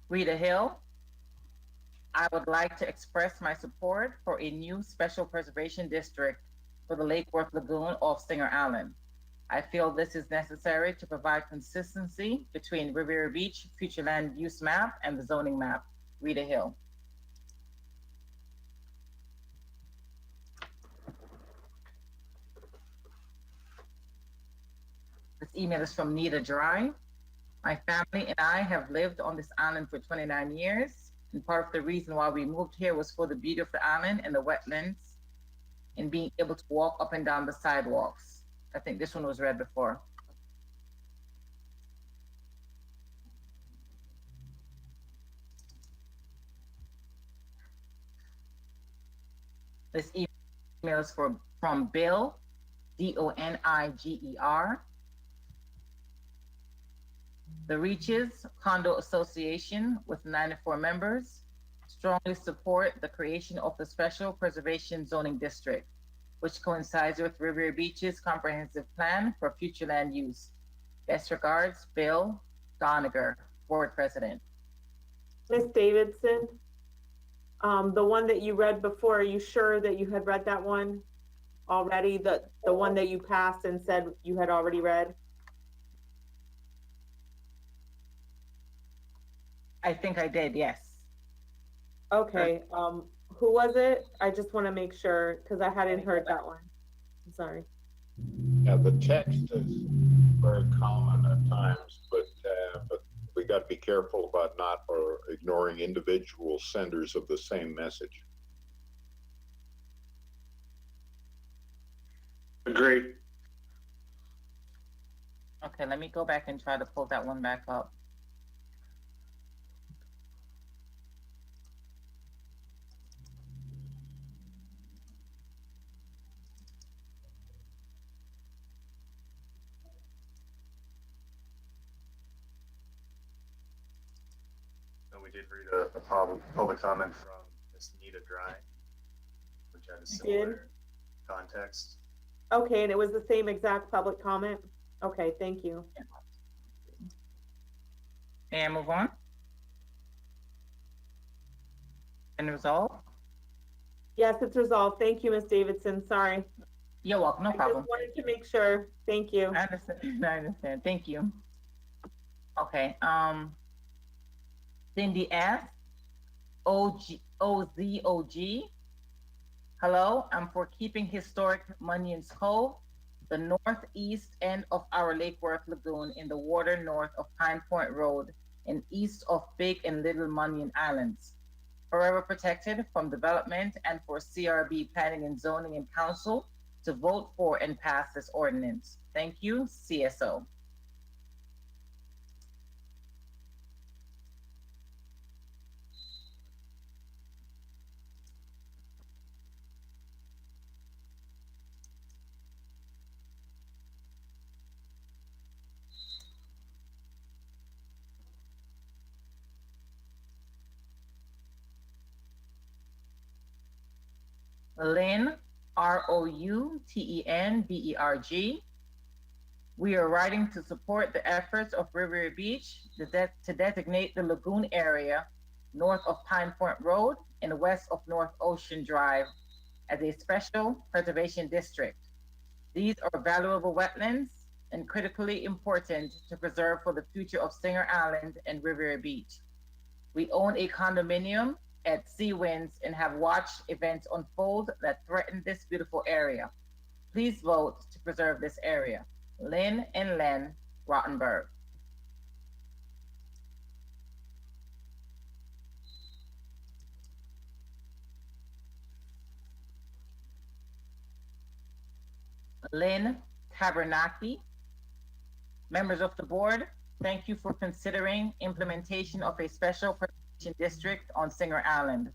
Rita Hill, I would like to express my support for a new special preservation district for the Lake Worth Lagoon off Singer Island. I feel this is necessary to provide consistency between Riviera Beach future land use map and the zoning map. Rita Hill. This email is from Nita Dry. My family and I have lived on this island for 29 years, and part of the reason why we moved here was for the beauty of the island and the wetlands and being able to walk up and down the sidewalks. I think this one was read before. This email is from Bill, Doniger. The Reaches Condo Association with 94 members strongly support the creation of the Special Preservation Zoning District, which coincides with Riviera Beach's comprehensive plan for future land use. Best regards, Bill Doniger, Board President. Ms. Davidson, the one that you read before, are you sure that you had read that one already? The one that you passed and said you had already read? I think I did, yes. Okay, who was it? I just want to make sure, because I hadn't heard that one. I'm sorry. Yeah, the text is very common at times, but we got to be careful about not or ignoring individual senders of the same message. Agreed. Okay, let me go back and try to pull that one back up. And we did read a public comment from Ms. Nita Dry, which had a similar context. Okay, and it was the same exact public comment? Okay, thank you. May I move on? And resolve? Yes, it's resolved. Thank you, Ms. Davidson. Sorry. You're welcome, no I problem. just wanted to make sure. Thank you. I understand. Thank you. Okay, Cindy S. OZOG. Hello, I'm for keeping historic Munion's Cove, the northeast end of our Lake Worth Lagoon in the water north of Pine Point Road and east of Big and Little Munyon Islands. Forever protected from development and for CRB Planning and Zoning and Council to vote for and pass this ordinance. Thank you, CSO. Lynn, Routenberg. We are writing to support the efforts of Riviera Beach to designate the lagoon area north of Pine Point Road and west of North Ocean Drive as a special preservation district. These are valuable wetlands and critically important to preserve for the future of Singer Island and Riviera Beach. We own a condominium at Sea Winds and have watched events unfold that threaten this beautiful area. Please vote to preserve this area. Lynn and Len Routenberg. Lynn Tabernacki. Members of the board, thank you for considering implementation of a special preservation district on Singer Island.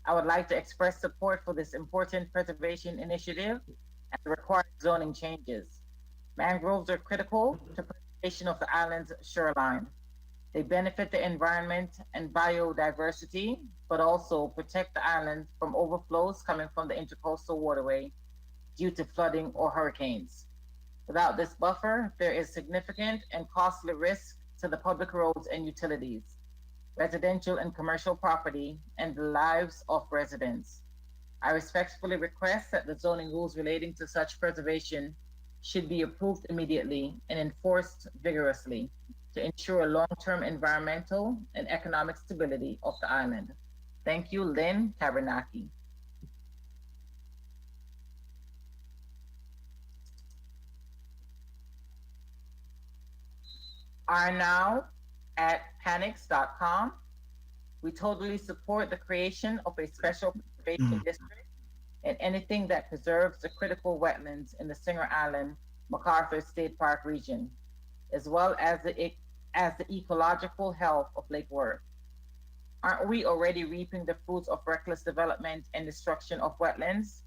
I would like to express support for this important preservation initiative and the required zoning changes. Mangroves are critical to preservation of the island's shoreline. They benefit the environment and biodiversity, but also protect the island from overflows coming from the intercoastal waterway due to flooding or hurricanes. Without this buffer, there is significant and costly risk to the public roads and utilities, residential and commercial property, and the lives of residents. I respectfully request that the zoning rules relating to such preservation should be approved immediately and enforced vigorously to ensure long-term environmental and economic stability of the island. Thank you, Lynn Tabernacki. Are now at panics.com. We totally support the creation of a special preservation district and anything that preserves the critical wetlands in the Singer Island MacArthur State Park region, as well as the ecological health of Lake Worth. Aren't we already reaping the fruits of reckless development and destruction of wetlands?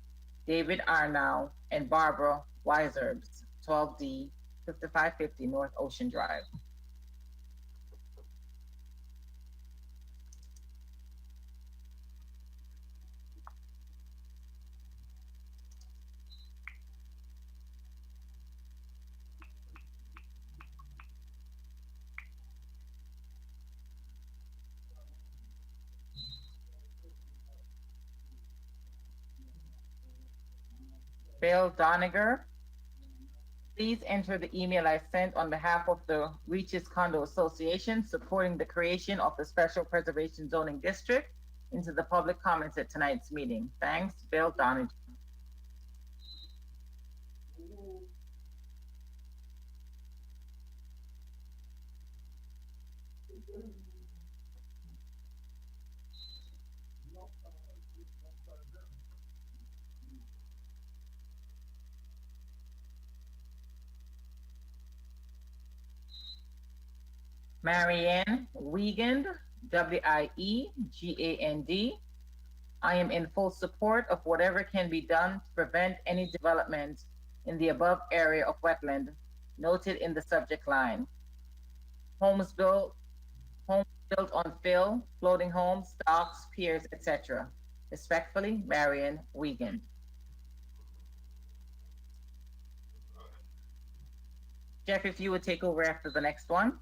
David Arnow and Barbara Weiserbs, 12D, 5550 North Ocean Drive. Bill Doniger, please enter the email I sent on behalf of the Reaches Condo Association supporting the creation of the Special Preservation Zoning District into the public comments at tonight's meeting. Thanks, Bill Doniger. Marianne Wiegand, Wiegand. I am in full support of whatever can be done to prevent any development in the above area of wetland noted in the subject line. Homes built on fill, floating homes, docks, piers, etc. Respectfully, Marianne Wiegand. Jeff, if you would take over after the next one.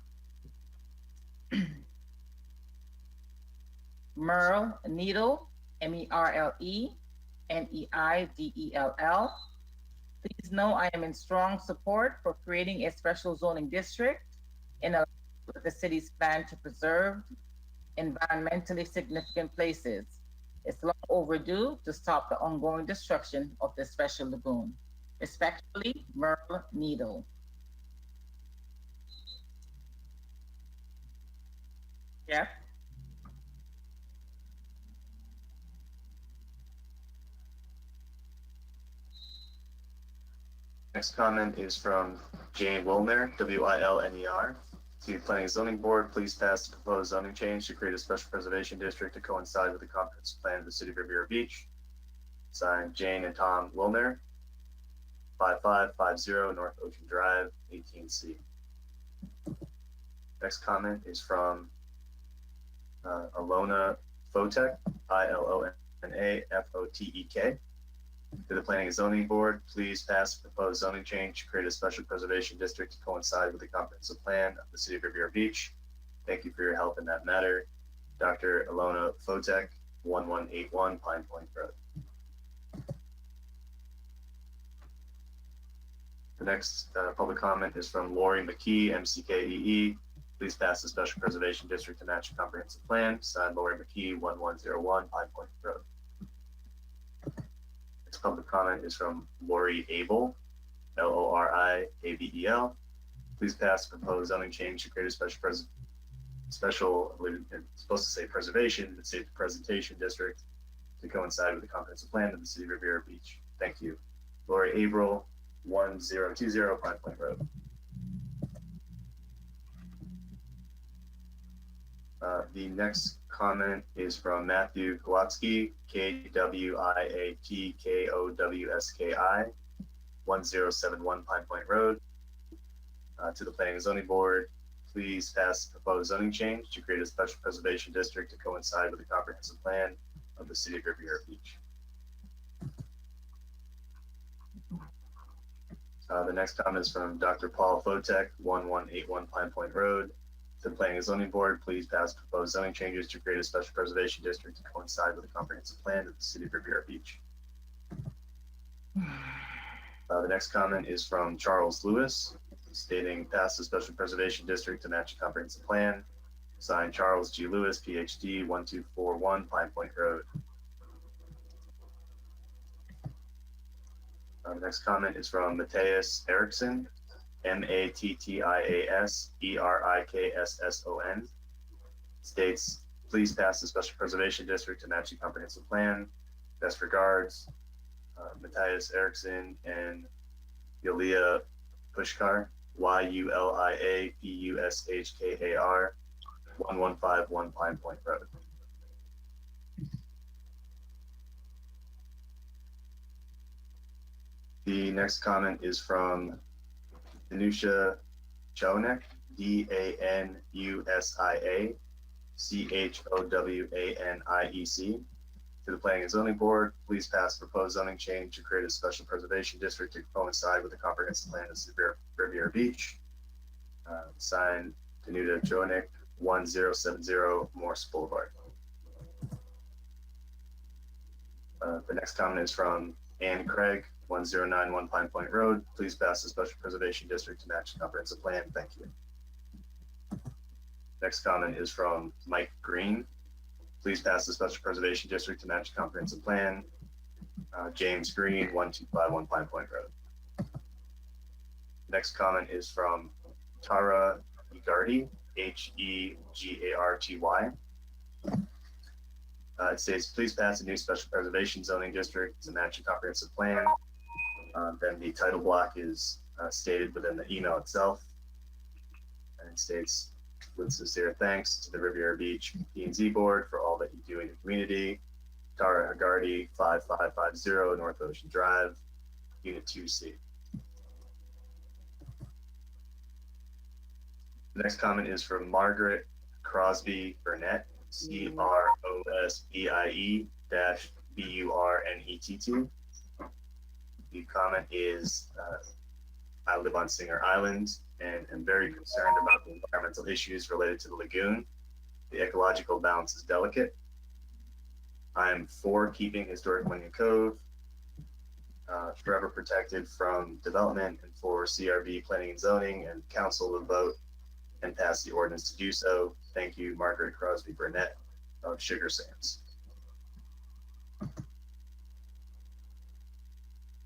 Merle Needle, MERLENEIDELL. Please know I am in strong support for creating a special zoning district in alignment with the city's plan to preserve environmentally significant places. It's long overdue to stop the ongoing destruction of this special lagoon. Respectfully, Merle Needle. Jeff? Next comment is from Jane Wilner, WILNER. To Planning and Zoning Board, please pass the proposed zoning change to create a special preservation district to coincide with the comprehensive plan of the city of Riviera Beach. Signed, Jane and Tom Wilner, 5550 North Ocean Drive, 18C. Next comment is from Ilona Fotek, ILONAFOTEK. To the Planning and Zoning Board, please pass the proposed zoning change to create a special preservation district to coincide with the comprehensive plan of the city of Riviera Beach. Thank you for your help in that matter. Dr. Ilona Fotek, 1181 Pine Point Road. The next public comment is from Lori McKee, MCKEE. Please pass the special preservation district to match the comprehensive plan. Signed, Lori McKee, 1101 Pine Point Road. Next public comment is from Lori Abel, LORIABEL. Please pass proposed zoning change to create a special, it's supposed to say preservation, but say presentation district to coincide with the comprehensive plan of the city of Riviera Beach. Thank you. Lori Abel, 1020 Pine Point Road. The next comment is from Matthew Kowalski, KWIATKOWSKI, 1071 Pine Point Road. To the Planning and Zoning Board, please pass proposed zoning change to create a special preservation district to coincide with the comprehensive plan of the city of Riviera Beach. The next comment is from Dr. Paul Fotek, 1181 Pine Point Road. To the Planning and Zoning Board, please pass proposed zoning changes to create a special preservation district to coincide with the comprehensive plan of the city of Riviera Beach. The next comment is from Charles Lewis, stating pass the special preservation district to match a comprehensive plan. Signed, Charles G. Lewis, PhD, 1241 Pine Point Road. The next comment is from Matthias Eriksson, Mattias Erikksson, states, please pass the special preservation district to match the comprehensive plan. Best regards, Matthias Eriksson and Yulia Pushkar, YULIAPUSHKAR, 1151 Pine Point Road. The next comment is from Danusha Chowanek, DANUSIA to the Planning and Zoning Board. Please pass proposed zoning change to create a special preservation district to coincide with the comprehensive plan of Riviera Beach. Signed, Danuta Chowanek, 1070 Morse Boulevard. The next comment is from Ann Craig, 1091 Pine Point Road. Please pass the special preservation district to match the comprehensive plan. Thank you. Next comment is from Mike Green. Please pass the special preservation district to match the comprehensive plan. James Green, 1251 Pine Point Road. Next comment is from Tara Hegarty, Hegarty. It says, please pass a new special preservation zoning district to match a comprehensive plan. Then the title block is stated within the email itself. And it states, with sincere thanks to the Riviera Beach P&Z Board for all that you do in your community. Tara Hegarty, 5550 North Ocean Drive, Unit 2C. The next comment is from Margaret Crosby Burnett, CROSBIE-BURNETT. The comment is, I live on Singer Island and am very concerned about the environmental issues related to the lagoon. The ecological balance is delicate. I am for keeping historic Munyon Cove forever protected from development, and for CRB planning and zoning and council to vote and pass the ordinance to do so. Thank you, Margaret Crosby Burnett of Sugar Sands.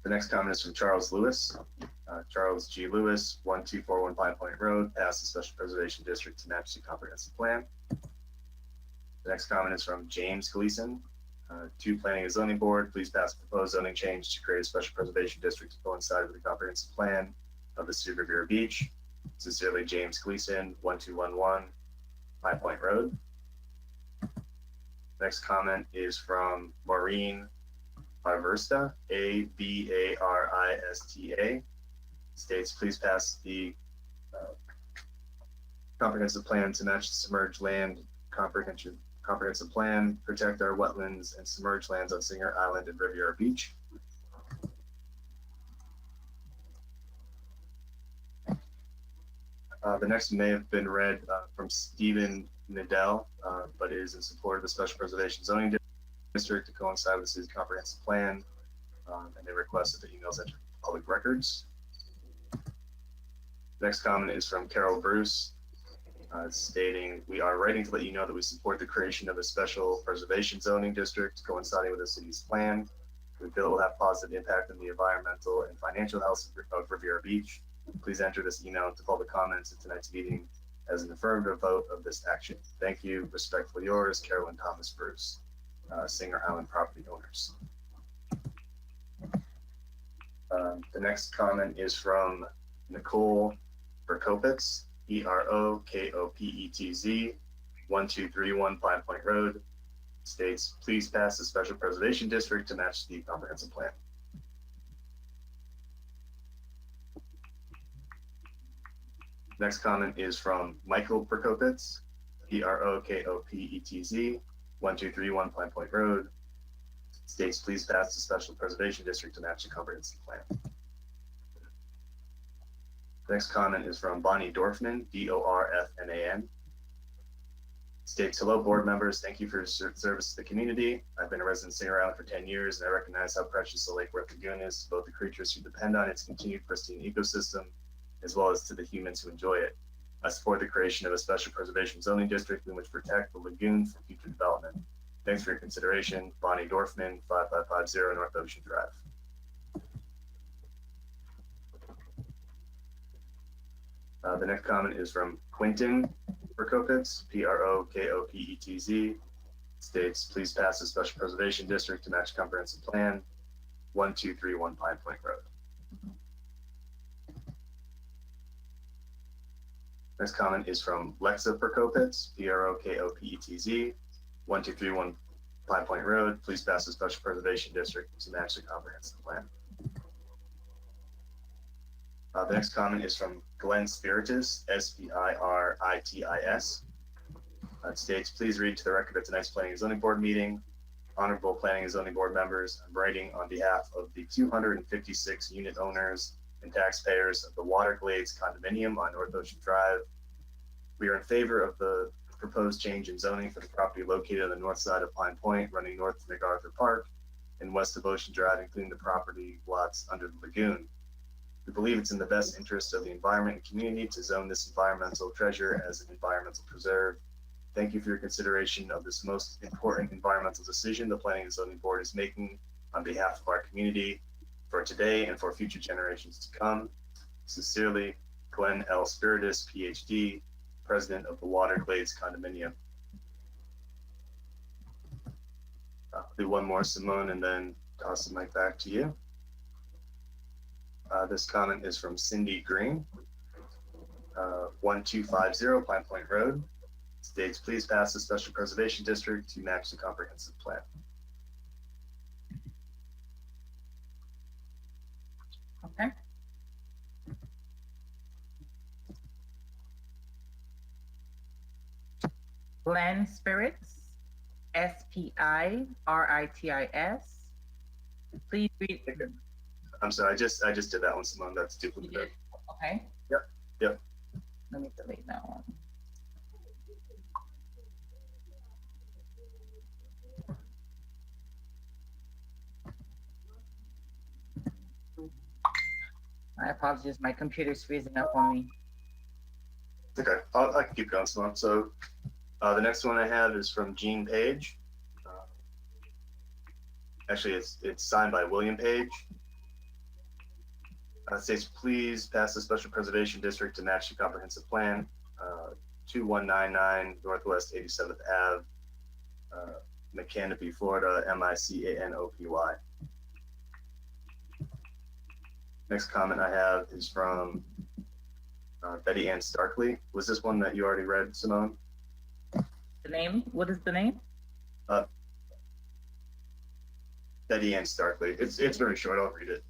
The next comment is from Charles Lewis. Charles G. Lewis, 1241 Pine Point Road, pass the special preservation district to match the comprehensive plan. The next comment is from James Gleason, to Planning and Zoning Board, please pass a proposed zoning change to create a special preservation district to coincide with the comprehensive plan of the City of Riviera Beach. Sincerely, James Gleason, 1211 Pine Point Road. Next comment is from Maureen Avarista, Avarista, states, please pass the comprehensive plan to match the submerged land comprehensive plan, protect our wetlands and submerged lands on Singer Island and Riviera Beach. The next may have been read from Stephen Nadell, but it is in support of the special preservation zoning district to coincide with the city's comprehensive plan, and they request that the emails enter public records. Next comment is from Carol Bruce, stating, we are writing to let you know that we support the creation of a special preservation zoning district coinciding with the city's plan. We feel it will have positive impact on the environmental and financial health of Riviera Beach. Please enter this email into public comments at tonight's meeting as an affirmative vote of this action. Thank you. Respectfully yours, Carolyn Thomas Bruce, Singer Island property owners. The next comment is from Nicole Prokopetz, Prokopetz, 1231 Pine Point Road, states, please pass the special preservation district to match the comprehensive plan. Next comment is from Michael Prokopetz, Prokopetz, 1231 Pine Point Road, states, please pass the special preservation district to match the comprehensive plan. Next comment is from Bonnie Dorfman, Dorfman, States, hello, board members. Thank you for your service to the community. I've been a resident of Singer Island for 10 years, and I recognize how precious the Lake Worth Lagoon is to both the creatures who depend on its continued pristine ecosystem, as well as to the humans who enjoy it. I support the creation of a special preservation zoning district in which protect the lagoon for future development. Thanks for your consideration. Bonnie Dorfman, 5550 North Ocean Drive. The next comment is from Quentin Prokopetz, Prokopetz, states, please pass a special preservation district to match comprehensive plan 1231 Pine Point Road. Next comment is from Lexa Prokopetz, Prokopetz, 1231 Pine Point Road. Please pass a special preservation district to match the comprehensive plan. The next comment is from Glenn Spiritus, Spiritis. It states, please read to the record of tonight's Planning and Zoning Board meeting. Honorable Planning and Zoning Board members, I'm writing on behalf of the 256 unit owners and taxpayers of the Waterglades condominium on North Ocean Drive. We are in favor of the proposed change in zoning for the property located on the north side of Pine Point, running north to MacArthur Park and west of Ocean Drive, including the property lots under the lagoon. We believe it's in the best interest of the environment and community to zone this environmental treasure as an environmental preserve. Thank you for your consideration of this most important environmental decision the Planning and Zoning Board is making on behalf of our community for today and for future generations to come. Sincerely, Glenn L. Spiritus, PhD, President of the Waterglades Condominium. I'll do one more, Simone, and then toss the mic back to you. This comment is from Cindy Green, 1250 Pine Point Road. States, please pass the special preservation district to match the comprehensive plan. Okay. Glenn Spirits, Spiritis. Please read. I'm sorry, I just did that one, Simone. That's duplicate. Okay. Yep. Let me delete that one. My apologies, my computer's freezing up on me. Okay, I can keep going, Simone. So the next one I have is from Gene Page. Actually, it's signed by William Page. It says, please pass the special preservation district to match the comprehensive plan, 2199 Northwest 87th Ave, McCanopy, Florida, MICANOPY. Next comment I have is from Betty Ann Starkley. Was this one that you already read, Simone? The name? What is the name? Betty Ann Starkley. It's very short. I'll read it.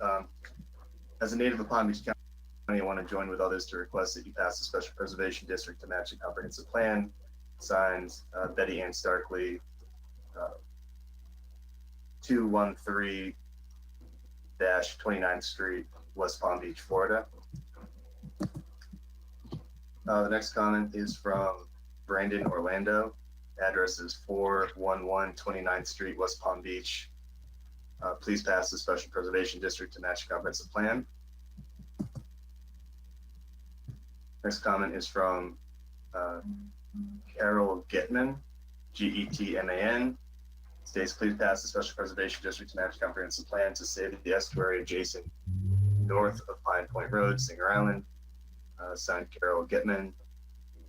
As a native of Palm Beach County, I want to join with others to request that you pass the special preservation district to match the comprehensive plan. Signed, Betty Ann Starkley, 213-29th Street, West Palm Beach, Florida. The next comment is from Brandon Orlando. Address is 411 29th Street, West Palm Beach. Please pass the special preservation district to match the comprehensive plan. Next comment is from Carol Getman, Getman. States, please pass the special preservation district to match the comprehensive plan to save the estuary adjacent north of Pine Point Road, Singer Island. Signed Carol Getman,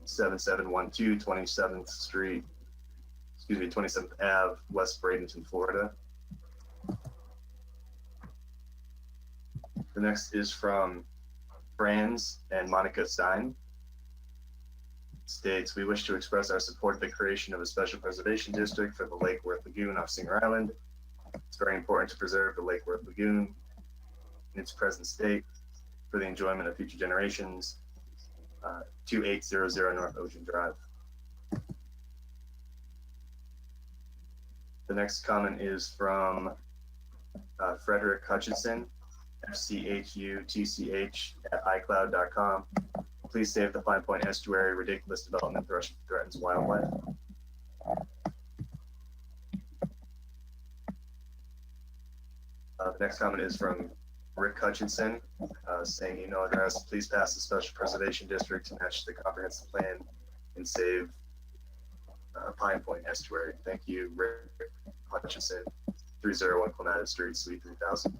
7712 27th Street, 27th Ave, West Bradenton, Florida. The next is from Franz and Monica Stein. States, we wish to express our support of the creation of a special preservation district for the Lake Worth Lagoon off Singer Island. It's very important to preserve the Lake Worth Lagoon in its present state for the enjoyment of future generations. 2800 North Ocean Drive. The next comment is from Frederick Hutchinson, FCHUTCH @iCloud.com. Please save the Pine Point Estuary. Ridiculous development threatens wildlife. The next comment is from Rick Hutchinson, saying email address, please pass the special preservation district to match the comprehensive plan and save Pine Point Estuary. Thank you, Rick Hutchinson, 301 Clematis Street, Suite 3000.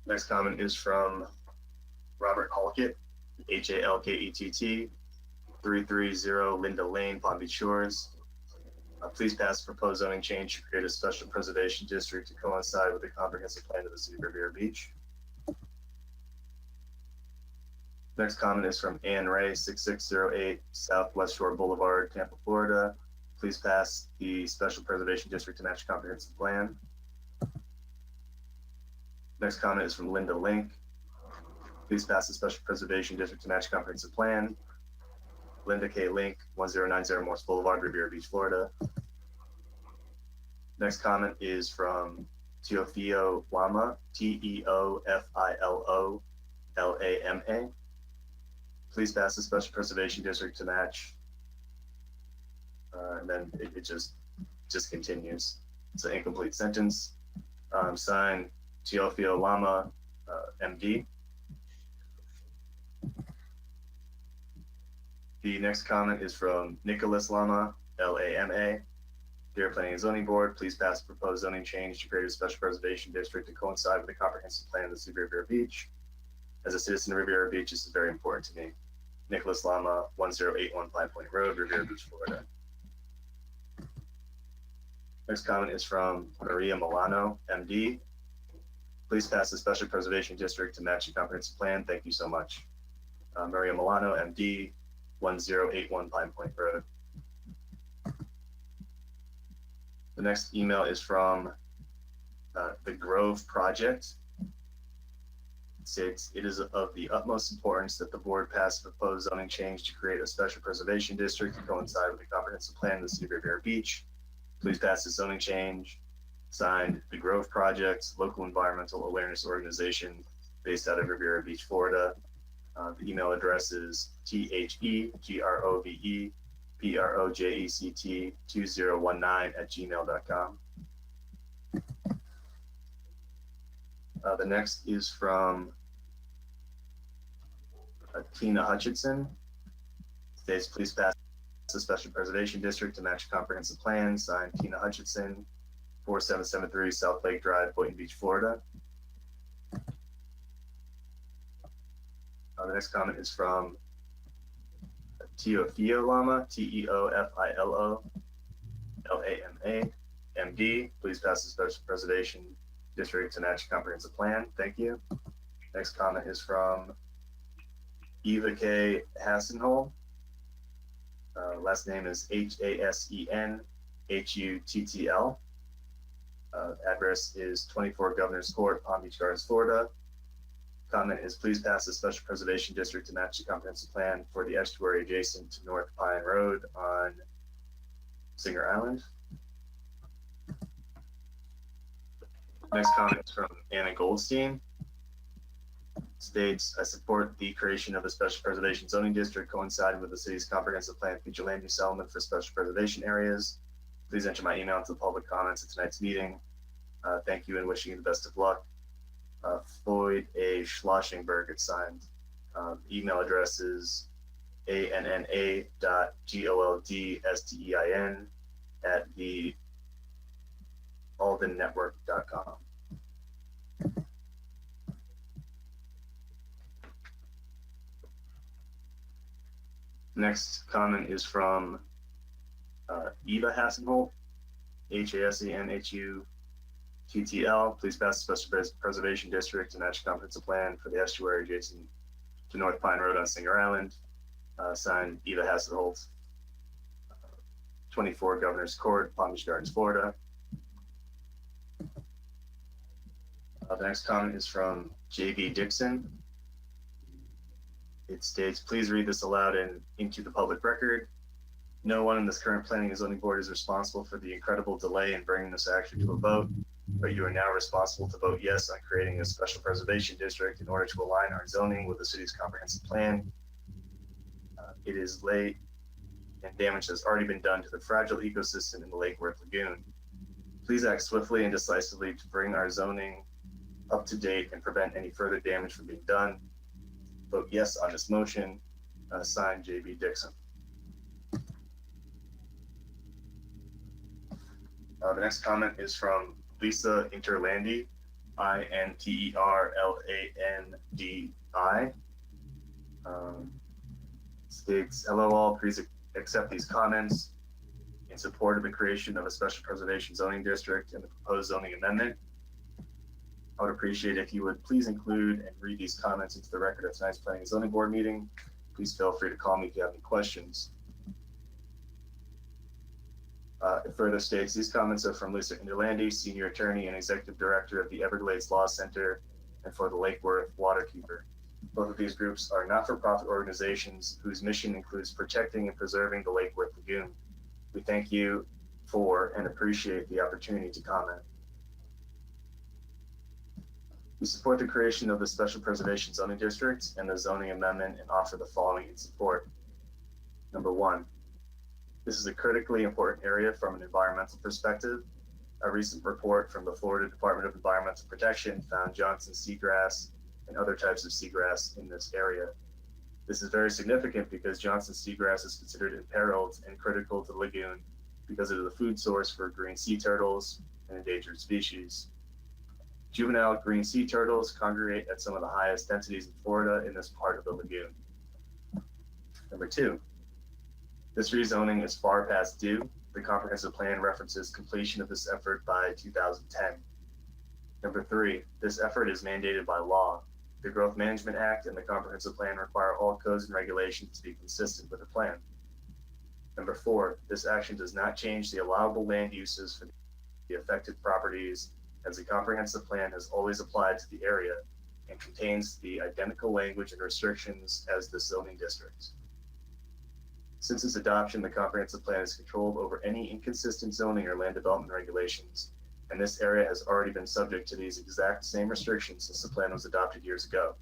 Next comment is from Robert Halkett, Halkett, 330 Linda Lane, Palm Beach Shores. Please pass proposed zoning change to create a special preservation district to coincide with the comprehensive plan of the city of Riviera Beach. Next comment is from Ann Ray, 6608 Southwest Shore Boulevard, Tampa, Florida. Please pass the special preservation district to match comprehensive plan. Next comment is from Linda Link. Please pass the special preservation district to match comprehensive plan. Linda K. Link, 1090 Morse Boulevard, Riviera Beach, Florida. Next comment is from Teofilo Lama, Teofilo Lama. Please pass the special preservation district to match. And then it just continues. It's an incomplete sentence. Signed Teofilo Lama, MD. The next comment is from Nicholas Lama, Lama. Dear Planning and Zoning Board, please pass the proposed zoning change to create a special preservation district to coincide with the comprehensive plan of the city of Riviera Beach. As a citizen of Riviera Beach, this is very important to me. Nicholas Lama, 1081 Pine Point Road, Riviera Beach, Florida. Next comment is from Maria Milano, MD. Please pass the special preservation district to match the comprehensive plan. Thank you so much. Maria Milano, MD, 1081 Pine Point Road. The next email is from the Grove Project. It states, it is of the utmost importance that the board pass a proposed zoning change to create a special preservation district to coincide with the comprehensive plan of the city of Riviera Beach. Please pass the zoning change. Signed, the Grove Project, local environmental awareness organization based out of Riviera Beach, Florida. The email address is thegroveproject2019@gmail.com. The next is from Tina Hutchinson. States, please pass the special preservation district to match comprehensive plan. Signed, Tina Hutchinson, 4773 South Lake Drive, Boynton Beach, Florida. The next comment is from Teofilo Lama, Teofilo Lama, MD. Please pass the special preservation district to match comprehensive plan. Thank you. Next comment is from Eva K. Hassenhol. Last name is Hasenhuttl. Address is 24 Governor's Court, Palm Beach Gardens, Florida. Comment is, please pass the special preservation district to match the comprehensive plan for the estuary adjacent to North Pine Road on Singer Island. Next comment is from Anna Goldstein. States, I support the creation of a special preservation zoning district coinciding with the city's comprehensive plan future land use element for special preservation areas. Please enter my email into the public comments at tonight's meeting. Thank you and wishing you the best of luck. Floyd A. Schlossenberg, it's signed. Email address is anna.goldstein@thealdennetwork.com. Next comment is from Eva Hassenholt, Hasenhuttl. Please pass the special preservation district to match comprehensive plan for the estuary adjacent to North Pine Road on Singer Island. Signed, Eva Hassenholt, 24 Governor's Court, Palm Beach Gardens, Florida. The next comment is from J.B. Dixon. It states, please read this aloud and into the public record. No one in this current planning and zoning board is responsible for the incredible delay in bringing this action to a vote, but you are now responsible to vote yes on creating a special preservation district in order to align our zoning with the city's comprehensive plan. It is late and damage has already been done to the fragile ecosystem in the Lake Worth Lagoon. Please act swiftly and decisively to bring our zoning up to date and prevent any further damage from being done. Vote yes on this motion. Signed, J.B. Dixon. The next comment is from Lisa Interlandi, Interlandi. States, hello all, please accept these comments in support of the creation of a special preservation zoning district and the proposed zoning amendment. I would appreciate if you would please include and read these comments into the record of tonight's planning and zoning board meeting. Please feel free to call me if you have any questions. It further states, these comments are from Lisa Interlandi, Senior Attorney and Executive Director of the Everglades Law Center and for the Lake Worth Waterkeeper. Both of these groups are not-for-profit organizations whose mission includes protecting and preserving the Lake Worth Lagoon. We thank you for and appreciate the opportunity to comment. We support the creation of the Special Preservation Zoning District and the zoning amendment and offer the following in support. Number one, this is a critically important area from an environmental perspective. A recent report from the Florida Department of Environmental Protection found Johnson seagrass and other types of seagrass in this area. This is very significant because Johnson seagrass is considered imperiled and critical to the lagoon because it is the food source for green sea turtles and endangered species. Juvenile green sea turtles congregate at some of the highest densities in Florida in this part of the lagoon. Number two, this rezoning is far past due. The comprehensive plan references completion of this effort by 2010. Number three, this effort is mandated by law. The Growth Management Act and the comprehensive plan require all codes and regulations to be consistent with the plan. Number four, this action does not change the allowable land uses for the affected properties, as the comprehensive plan has always applied to the area and contains the identical language and restrictions as the zoning district. Since its adoption, the comprehensive plan has controlled over any inconsistent zoning or land development regulations, and this area has already been subject to these exact same restrictions since the plan was adopted years ago.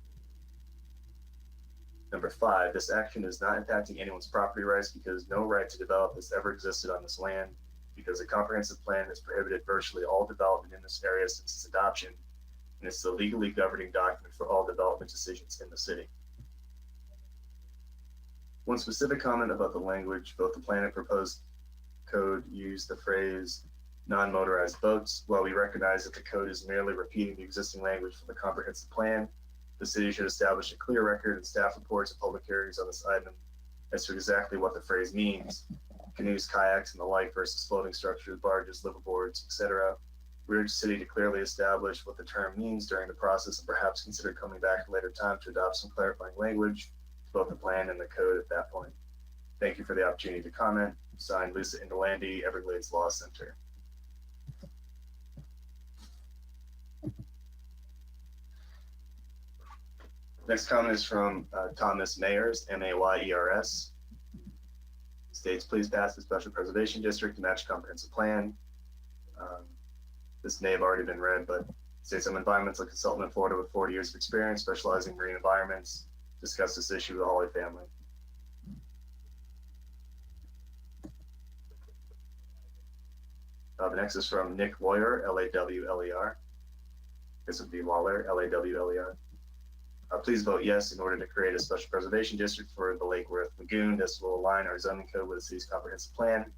Number five, this action is not impacting anyone's property rights because no right to develop has ever existed on this land, because the comprehensive plan has prohibited virtually all development in this area since its adoption, and it's the legally governing document for all development decisions in the city. One specific comment about the language, both the plan and proposed code use the phrase non-motorized boats. While we recognize that the code is merely repeating the existing language from the comprehensive plan, the city should establish a clear record in staff reports and public hearings on this item as to exactly what the phrase means. Canoes, kayaks, and the like versus floating structures, barges, liveaboards, etc. We urge the city to clearly establish what the term means during the process and perhaps consider coming back at a later time to adopt some clarifying language, both the plan and the code at that point. Thank you for the opportunity to comment. Signed, Lisa Interlandi, Everglades Law Center. Next comment is from Thomas Mayers, M-A-Y-E-R-S. States, please pass the Special Preservation District to match comprehensive plan. This may have already been read, but states, I'm an environmental consultant in Florida with 40 years of experience specializing in marine environments. Discuss this issue with the Hawley family. The next is from Nick Lawyer, L-A-W-L-E-R. This would be Lawler, L-A-W-L-E-R. Please vote yes in order to create a special preservation district for the Lake Worth Lagoon. This will align our zoning code with the city's comprehensive plan.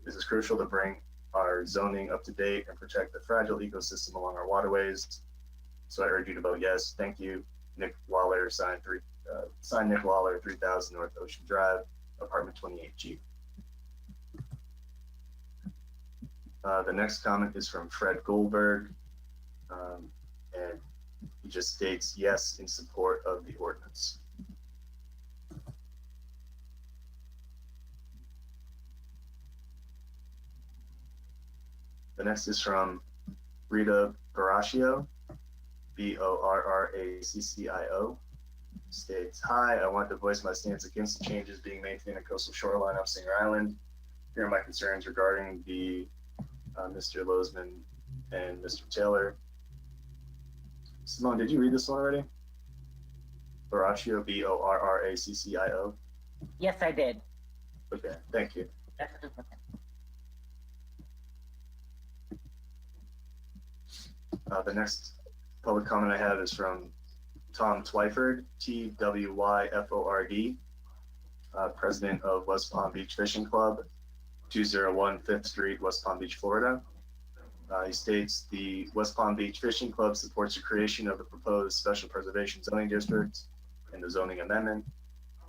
This is crucial to bring our zoning up to date and protect the fragile ecosystem along our waterways. So I urge you to vote yes. Thank you. Nick Lawler, signed Nick Lawler, 3000 North Ocean Drive, apartment 28G. The next comment is from Fred Goldberg, and he just states yes in support of the ordinance. The next is from Rita Borraccio, B-O-R-R-A-C-C-I-O. States, hi, I want to voice my stance against the changes being made to the coastal shoreline of Singer Island. Here are my concerns regarding the Mr. Lozman and Mr. Taylor. Simone, did you read this one already? Borraccio, B-O-R-R-A-C-C-I-O. Yes, I did. Okay, thank you. The next public comment I have is from Tom Twyford, Twyford, president of West Palm Beach Fishing Club, 201 5th Street, West Palm Beach, Florida. He states the West Palm Beach Fishing Club supports the creation of the proposed special preservation zoning district and the zoning amendment.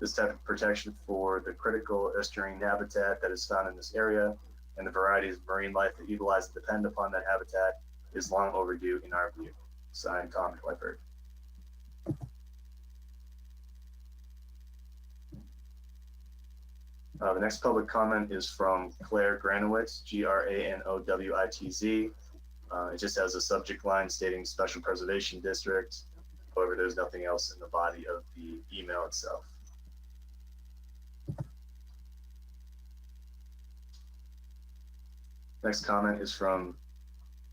This type of protection for the critical estuarine habitat that is found in this area and the varieties of marine life that utilize and depend upon that habitat is long overdue in our view. Signed, Tom Twyford. The next public comment is from Claire Granowitz, Granowitz. It just has a subject line stating Special Preservation District. However, there's nothing else in the body of the email itself. Next comment is from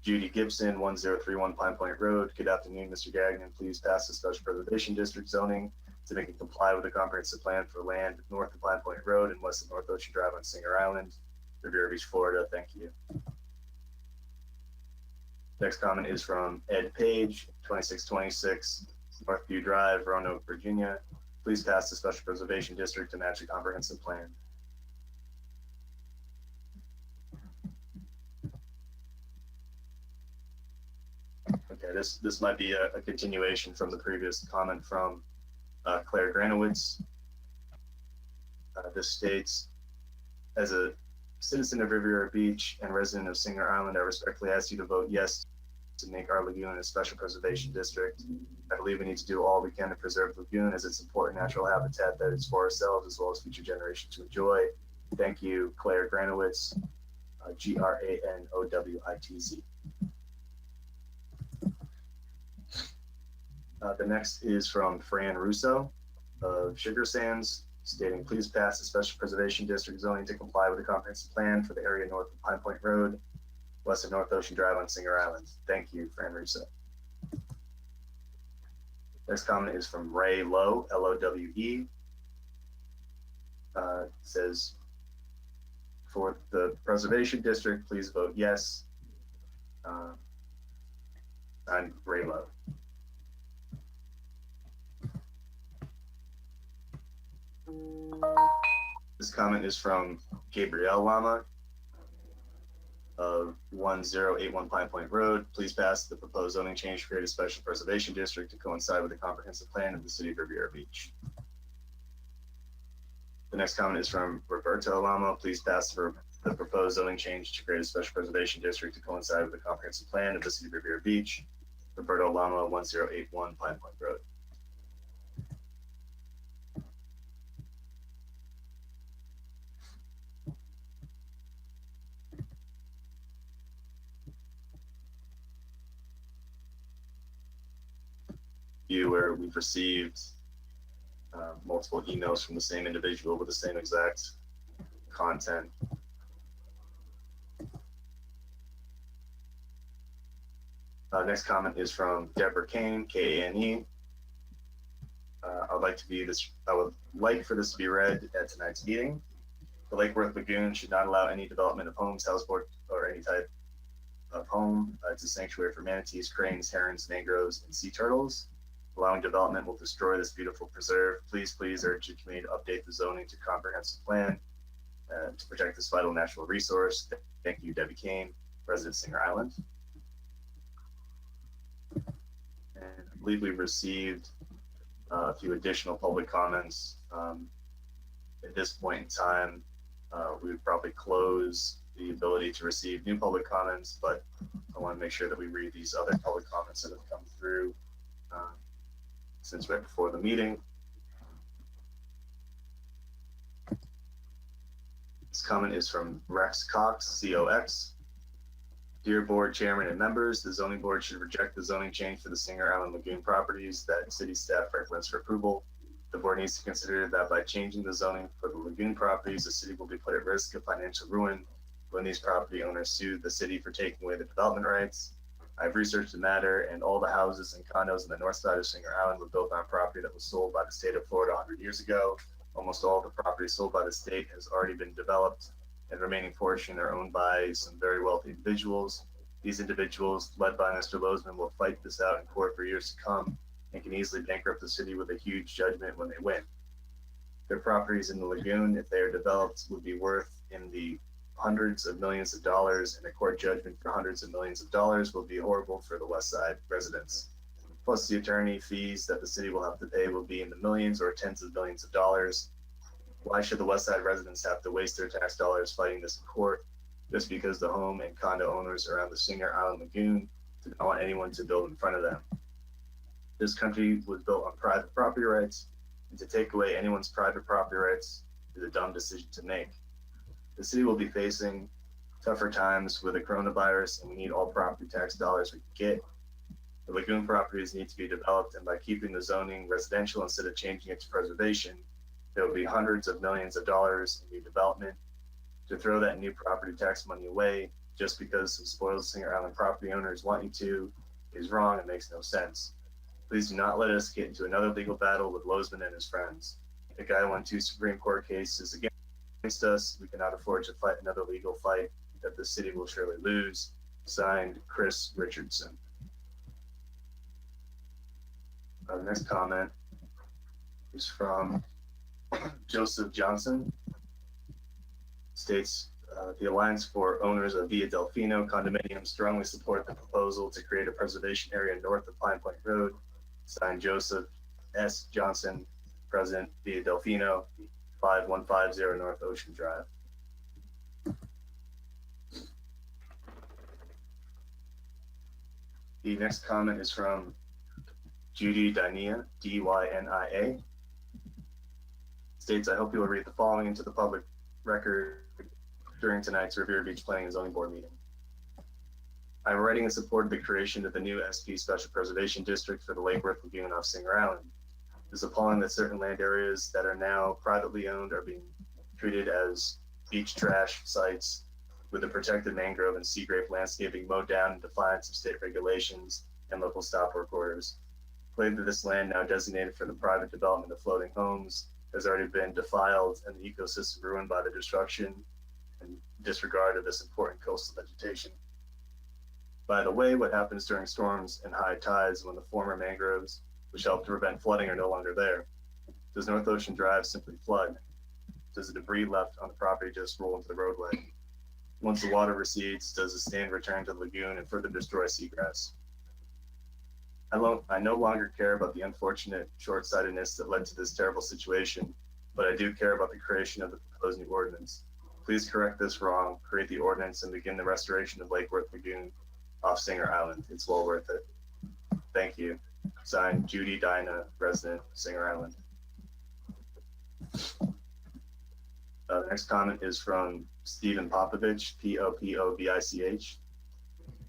Judy Gibson, 1031 Pine Point Road. Good afternoon, Mr. Gagnon. Please pass the Special Preservation District zoning to make it comply with the comprehensive plan for land north of Pine Point Road and west of North Ocean Drive on Singer Island, Riviera Beach, Florida. Thank you. Next comment is from Ed Page, 2626 Northview Drive, Roanoke, Virginia. Please pass the Special Preservation District to match the comprehensive plan. Okay, this might be a continuation from the previous comment from Claire Granowitz. This states, as a citizen of Riviera Beach and resident of Singer Island, I respectfully ask you to vote yes to make our lagoon a special preservation district. I believe we need to do all we can to preserve the lagoon as its important natural habitat that is for ourselves as well as future generations to enjoy. Thank you, Claire Granowitz, Granowitz. The next is from Fran Russo of Sugar Sands, stating, please pass the Special Preservation District zoning to comply with the comprehensive plan for the area north of Pine Point Road, west of North Ocean Drive on Singer Island. Thank you, Fran Russo. Next comment is from Ray Lowe, Lowe. Says, for the Preservation District, please vote yes. I'm Ray Lowe. This comment is from Gabrielle Lama of 1081 Pine Point Road. Please pass the proposed zoning change to create a special preservation district to coincide with the comprehensive plan of the city of Riviera Beach. The next comment is from Roberto Lama. Please pass the proposed zoning change to create a special preservation district to coincide with the comprehensive plan of the city of Riviera Beach. Roberto Lama, 1081 Pine Point Road. Where we've received multiple emails from the same individual with the same exact content. Next comment is from Deborah Kane, Kane. I would like for this to be read at tonight's meeting. The Lake Worth Lagoon should not allow any development of homes, houseboat, or any type of home. It's a sanctuary for manatees, cranes, herons, mangroves, and sea turtles. Allowing development will destroy this beautiful preserve. Please urge the community to update the zoning to comprehensive plan to protect this vital natural resource. Thank you, Debbie Kane, resident of Singer Island. And I believe we've received a few additional public comments. At this point in time, we would probably close the ability to receive new public comments, but I want to make sure that we read these other public comments that have come through since right before the meeting. This comment is from Rex Cox, COX. Dear board chairman and members, the zoning board should reject the zoning change for the Singer Island Lagoon properties that city staff recommends for approval. The board needs to consider that by changing the zoning for the lagoon properties, the city will be put at risk of financial ruin when these property owners sue the city for taking away the development rights. I've researched the matter, and all the houses and condos on the north side of Singer Island were built on property that was sold by the state of Florida 100 years ago. Almost all of the property sold by the state has already been developed, and the remaining portion are owned by some very wealthy individuals. These individuals, led by Mr. Lozman, will fight this out in court for years to come and can easily bankrupt the city with a huge judgment when they win. Their properties in the lagoon, if they are developed, would be worth in the hundreds of millions of dollars, and a court judgment for hundreds of millions of dollars will be horrible for the West Side residents. Plus, the attorney fees that the city will have to pay will be in the millions or tens of billions of dollars. Why should the West Side residents have to waste their tax dollars fighting this in court just because the home and condo owners around the Singer Island Lagoon did not want anyone to build in front of them? This country was built on private property rights, and to take away anyone's private property rights is a dumb decision to make. The city will be facing tougher times with the coronavirus, and we need all property tax dollars we can get. The lagoon properties need to be developed, and by keeping the zoning residential instead of changing it to preservation, there will be hundreds of millions of dollars in new development. To throw that new property tax money away just because some spoiled Singer Island property owners want you to is wrong and makes no sense. Please do not let us get into another legal battle with Lozman and his friends. The guy won 2 Supreme Court cases against us. We cannot afford to fight another legal fight that the city will surely lose. Signed, Chris Richardson. The next comment is from Joseph Johnson. States, the Alliance for Owners of Via Delfino Condominium strongly support the proposal to create a preservation area north of Pine Point Road. Signed, Joseph S. Johnson, President, Via Delfino, 5150 North Ocean Drive. The next comment is from Judy Dynia, D-Y-N-I-A. States, I hope you will read the following into the public record during tonight's Riviera Beach Planning and Zoning Board meeting. I'm writing in support of the creation of the new SP Special Preservation District for the Lake Worth Lagoon off Singer Island. It is appalling that certain land areas that are now privately owned are being treated as beach trash sites with the protected mangrove and sea grape landscaping mowed down in defiance of state regulations and local stop work orders. Claim that this land, now designated for the private development of floating homes, has already been defiled and the ecosystem ruined by the destruction and disregard of this important coastal vegetation. By the way, what happens during storms and high tides when the former mangroves, which help to prevent flooding, are no longer there? Does North Ocean Drive simply flood? Does the debris left on the property just roll into the roadway? Once the water recedes, does the stand return to the lagoon and further destroy seagrass? I no longer care about the unfortunate short-sightedness that led to this terrible situation, but I do care about the creation of the proposed new ordinance. Please correct this wrong, create the ordinance, and begin the restoration of Lake Worth Lagoon off Singer Island. It's well worth it. Thank you. Signed, Judy Dyna, resident, Singer Island. The next comment is from Stephen Popovich, P-O-P-O-V-I-C-H.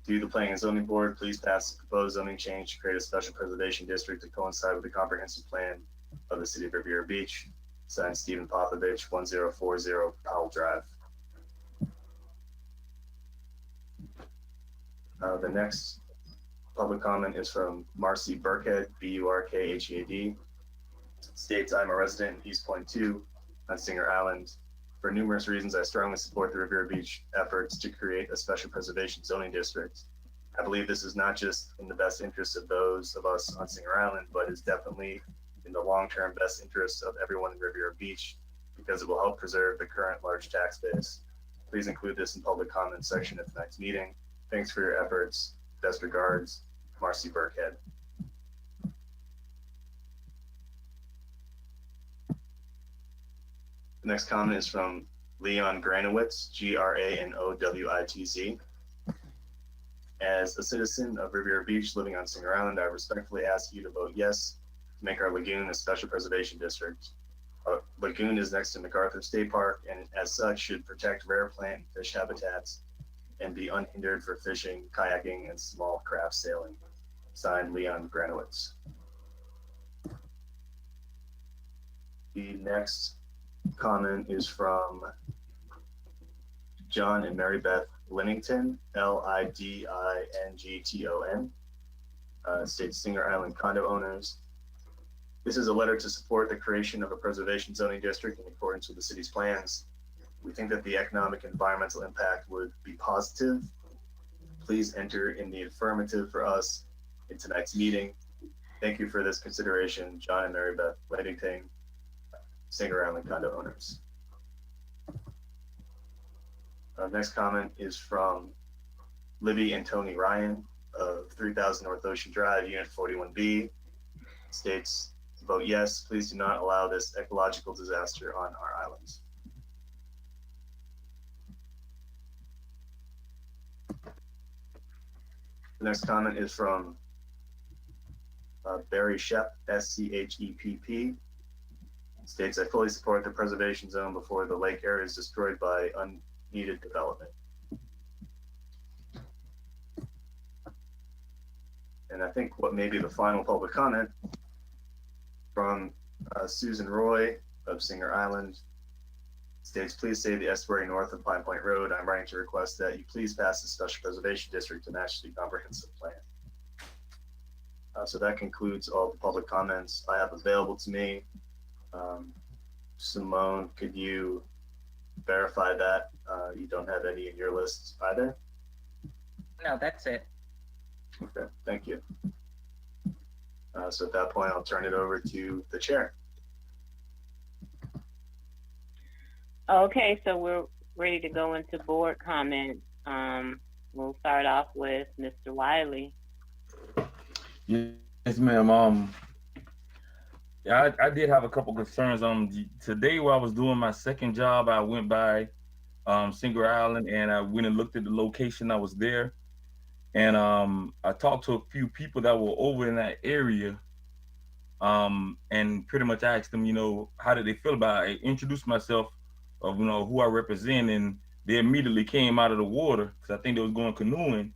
To the Planning and Zoning Board, please pass the proposed zoning change to create a special preservation district to coincide with the comprehensive plan of the city of Riviera Beach. Signed, Stephen Popovich, 1040 Powell Drive. The next public comment is from Marcy Burkhead, B-U-R-K-H-E-A-D. States, I'm a resident in East Point 2 on Singer Island. For numerous reasons, I strongly support the Riviera Beach efforts to create a special preservation zoning district. I believe this is not just in the best interest of those of us on Singer Island, but is definitely in the long-term best interest of everyone in Riviera Beach, because it will help preserve the current large tax base. Please include this in public comment section at tonight's meeting. Thanks for your efforts. Best regards, Marcy Burkhead. The next comment is from Leon Granowitz, Granowitz. As a citizen of Riviera Beach living on Singer Island, I respectfully ask you to vote yes to make our lagoon a special preservation district. Our lagoon is next to MacArthur State Park and as such should protect rare plant and fish habitats and be unhindered for fishing, kayaking, and small craft sailing. Signed, Leon Granowitz. The next comment is from John and Mary Beth Linnington, L-I-D-I-N-G-T-O-N, states Singer Island condo owners. This is a letter to support the creation of a preservation zoning district in accordance with the city's plans. We think that the economic and environmental impact would be positive. please enter in the affirmative for us in tonight's meeting. Thank you for this consideration, John and Mary Beth Ledington, Singer Island condo owners. Next comment is from Libby and Tony Ryan of 3000 North Ocean Drive, Unit 41B. States, vote yes, please do not allow this ecological disaster on our islands. The next comment is from Barry Shepp, SCHEPP. States, I fully support the preservation zone before the lake area is destroyed by unneeded development. And I think what may be the final public comment from Susan Roy of Singer Island. States, please save the estuary north of Pine Point Road. I'm writing to request that you please pass the special preservation district to match the comprehensive plan. So that concludes all the public comments I have available to me. Simone, could you verify that you don't have any in your list either? No, that's it. Okay, thank you. So at that point, I'll turn it over to the chair. Okay, so we're ready to go into board comments. We'll start off with Mr. Wiley. Yes, ma'am. Yeah, I did have a couple concerns. Today while I was doing my second job, I went by Singer Island and I went and looked at the location. I was there, and I talked to a few people that were over in that area, and pretty much asked them, how did they feel about it? I introduced myself of who I represent, and they immediately came out of the water because I think they was going canoeing,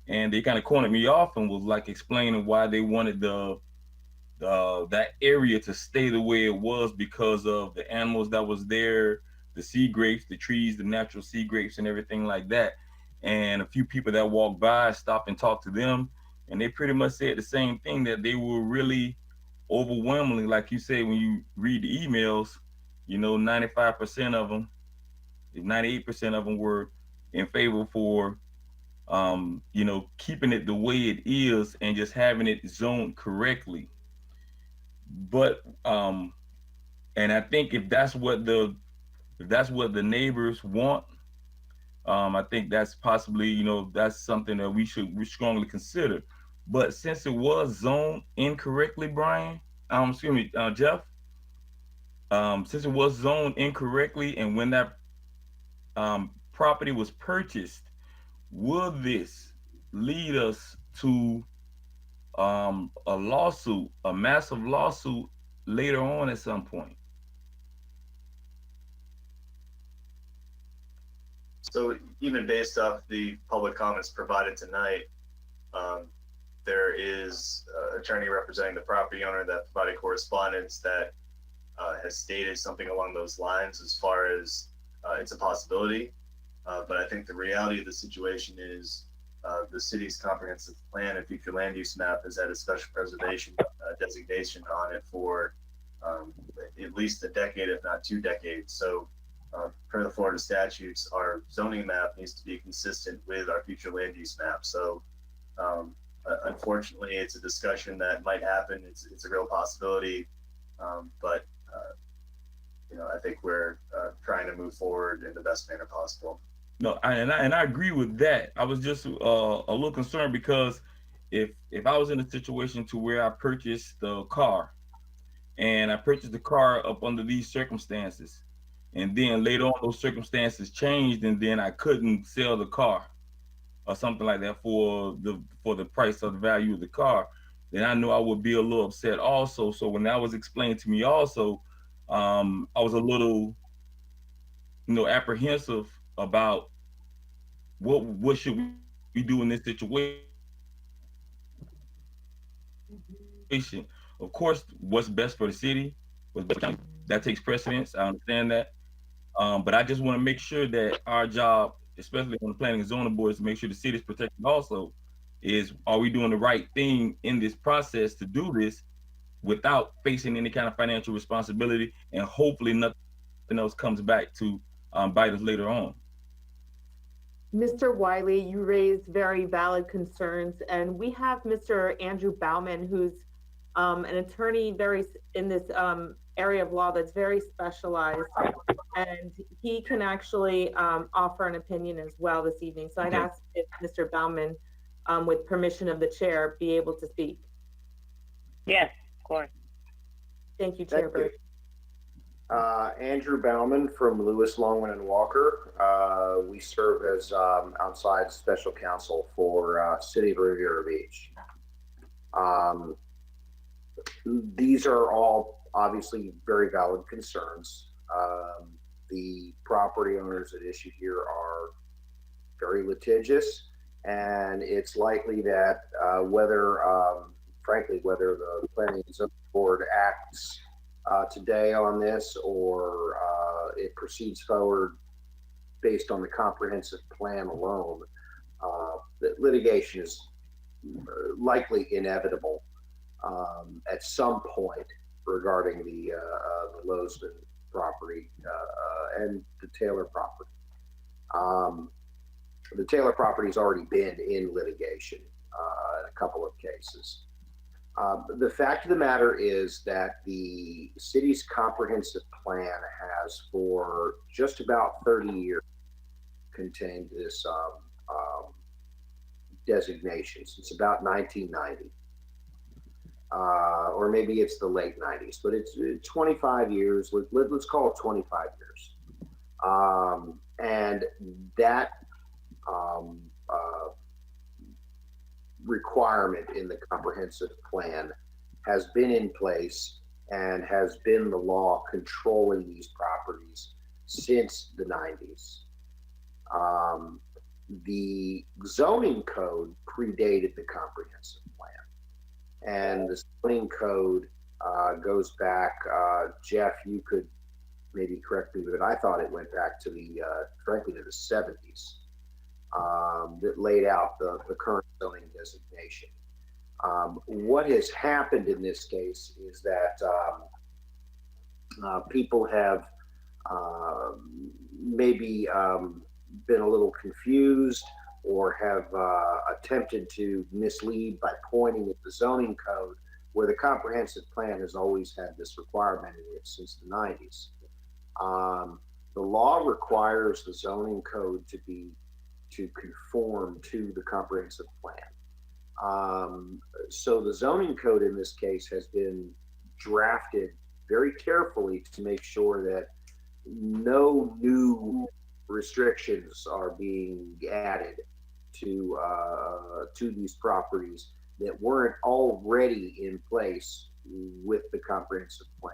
and they kind of cornered me off and was like explaining why they wanted that area to stay the way it was because of the animals that was there, the sea grapes, the trees, the natural sea grapes, and everything like that. And a few people that walked by stopped and talked to them, and they pretty much said the same thing, that they were really overwhelmingly, like you said, when you read the emails, 95% of them, if 98% of them were in favor for, keeping it the way it is and just having it zoned correctly. But, and I think if that's what the neighbors want, I think that's possibly, that's something that we strongly consider. But since it was zoned incorrectly, Jeff, since it was zoned incorrectly, and when that property was purchased, will this lead us to a massive lawsuit later on at some point? So even based off the public comments provided tonight, there is an attorney representing the property owner that provided correspondence that has stated something along those lines as far as it's a possibility. But I think the reality of the situation is the city's comprehensive plan and future land use map has had a special preservation designation on it for at least a decade, if not 2 decades. So per the Florida statutes, our zoning map needs to be consistent with our future land use map. So unfortunately, it's a discussion that might happen. It's a real possibility, but I think we're trying to move forward in the best manner possible. No, and I agree with that. I was just a little concerned because if I was in a situation to where I purchased the car, and I purchased the car up under these circumstances, and then later on those circumstances changed, and then I couldn't sell the car or something like that for the price of the value of the car, then I knew I would be a little upset also. So when that was explained to me also, I was a little apprehensive about what should we do in this situation. Of course, what's best for the city, that takes precedence. I understand that. But I just want to make sure that our job, especially on the planning and zoning board, is to make sure the city is protected also. Are we doing the right thing in this process to do this without facing any kind of financial responsibility, and hopefully nothing else comes back to bite us later on? Mr. Wiley, you raised very valid concerns, and we have Mr. Andrew Bauman, who's an attorney in this area of law that's very specialized, and he can actually offer an opinion as well this evening. So I'd Okay. ask if Mr. Bauman, with permission of the chair, be able to speak. Yes, of course. Thank you, Chair Thank you. Bird. Andrew Bauman from Lewis, Longman and Walker. We serve as outside special counsel for City of Riviera Beach. These are all obviously very valid concerns. The property owners at issue here are very litigious, and it's likely that frankly, whether the Planning and Zoning Board acts today on this or it proceeds forward based on the comprehensive plan alone, that litigation is likely inevitable at some point regarding the Lozman property and the Taylor property. The Taylor property has already been in litigation in a couple of cases. The fact of the matter is that the city's comprehensive plan has for just about 30 years contained this designation since about 1990. Or maybe it's the late 90s, but it's 25 years. Let's call it 25 years. And that requirement in the comprehensive plan has been in place and has been the law controlling these properties since the 90s. The zoning code predated the comprehensive plan, and the zoning code goes back, Jeff, you could maybe correct me, but I thought it went back to frankly, to the 70s. That laid out the current zoning designation. What has happened in this case is that people have maybe been a little confused or have attempted to mislead by pointing at the zoning code, where the comprehensive plan has always had this requirement in it since the 90s. The law requires the zoning code to conform to the comprehensive plan. So the zoning code in this case has been drafted very carefully to make sure that no new restrictions are being added to these properties that weren't already in place with the comprehensive plan.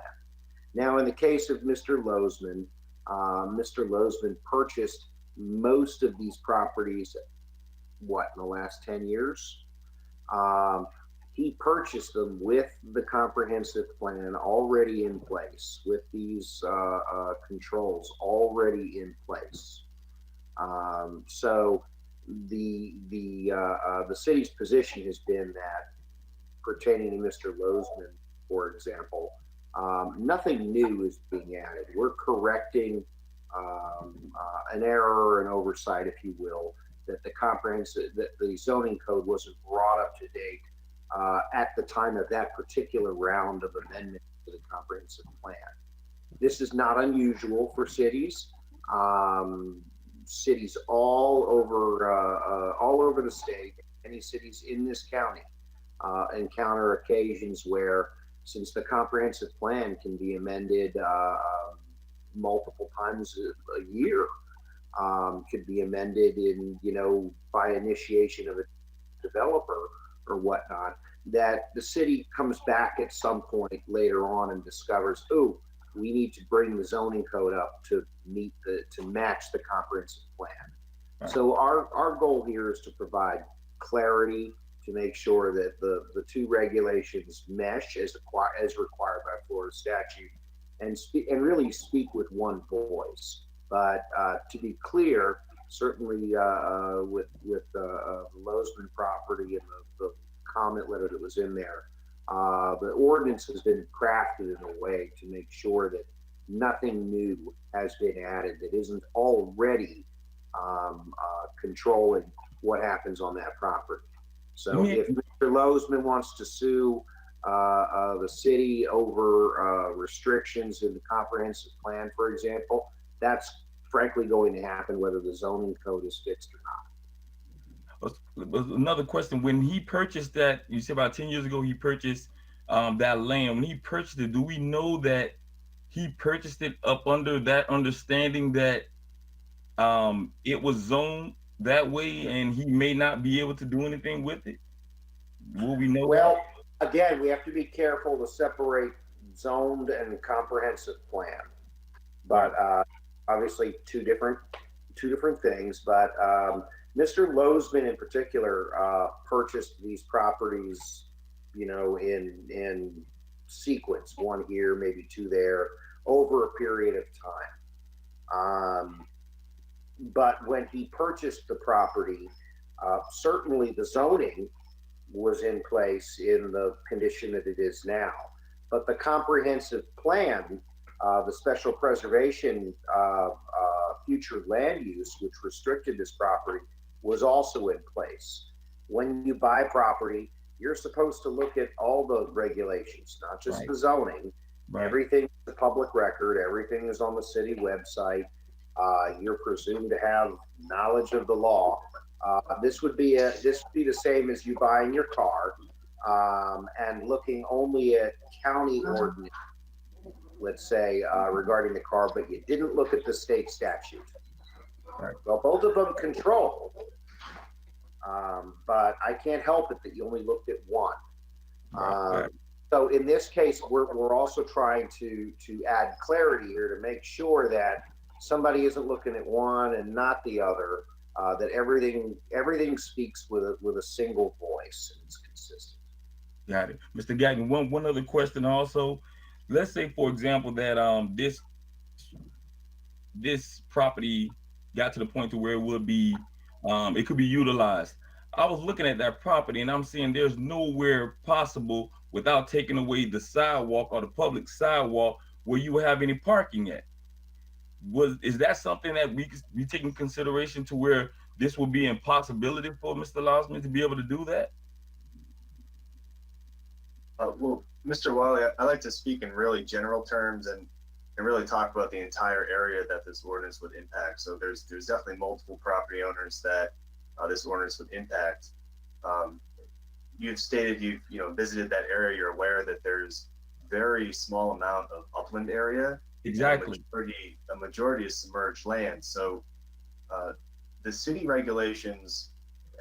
Now, in the case of Mr. Lozman, Mr. Lozman purchased most of these properties, in the last 10 years? He purchased them with the comprehensive plan already in place, with these controls already in place. So the city's position has been that, pertaining to Mr. Lozman, for example, nothing new is being added. We're correcting an error, an oversight, if you will, that the zoning code wasn't brought up to date at the time of that particular round of amendment to the comprehensive plan. This is not unusual for cities. Cities all over the state, many cities in this county, encounter occasions where, since the comprehensive plan can be amended multiple times a year, could be amended by initiation of a developer or whatnot, that the city comes back at some point later on and discovers, oh, we need to bring the zoning code up to match the comprehensive plan. Right. So our goal here is to provide clarity, to make sure that the two regulations mesh as required by Florida statute, and really speak with one voice. But to be clear, certainly with the Lozman property and the comment letter that was in there, the ordinance has been crafted in a way to make sure that nothing new has been added that isn't already controlling what happens on that property. So Let me- if Mr. Lozman wants to sue the city over restrictions in the comprehensive plan, for example, that's frankly going to happen whether the zoning code is fixed or not. Another question: when he purchased that, you said about 10 years ago, he purchased that land. When he purchased it, do we know that he purchased it up under that understanding that it was zoned that way, and he may not be able to do anything with it? Will we know? Well, again, we have to be careful to separate zoned and comprehensive plan. But obviously two different things. But Mr. Lozman in particular purchased these properties, you know, in sequence, one here, maybe two there, over a period of time. But when he purchased the property, certainly the zoning was in place in the condition that it is now. But the comprehensive plan, the special preservation future land use, which restricted this property, was also in place. When you buy property, you're supposed to look at all the regulations, not just Right. the zoning. Right. Everything is a public record. Everything is on the city website. You're presumed to have knowledge of the law. This would be the same as you buying your car and looking only at county ordinance, let's say, regarding the car, but you didn't look at the state statute. Right. Well, both of them control, but I can't help it that you only looked at one. Right. So in this case, we're also trying to add clarity here to make sure that somebody isn't looking at one and not the other. That everything speaks with a single voice and it's consistent. Got it. Mr. Gagnon, one other question also. Let's say, for example, that this property got to the point to where it would be it could be utilized. I was looking at that property and I'm seeing there's nowhere possible without taking away the sidewalk or the public sidewalk where you have any parking at. Is that something that we take in consideration to where this will be impossibility for Mr. Lozman to be able to do that? Well, Mr. Wiley, I like to speak in really general terms and really talk about the entire area that this ordinance would impact. So there's definitely multiple property owners that this ordinance would impact. You've stated you've visited that area. You're aware that there's very small amount of upland area. Exactly. A majority is submerged land. So the city regulations,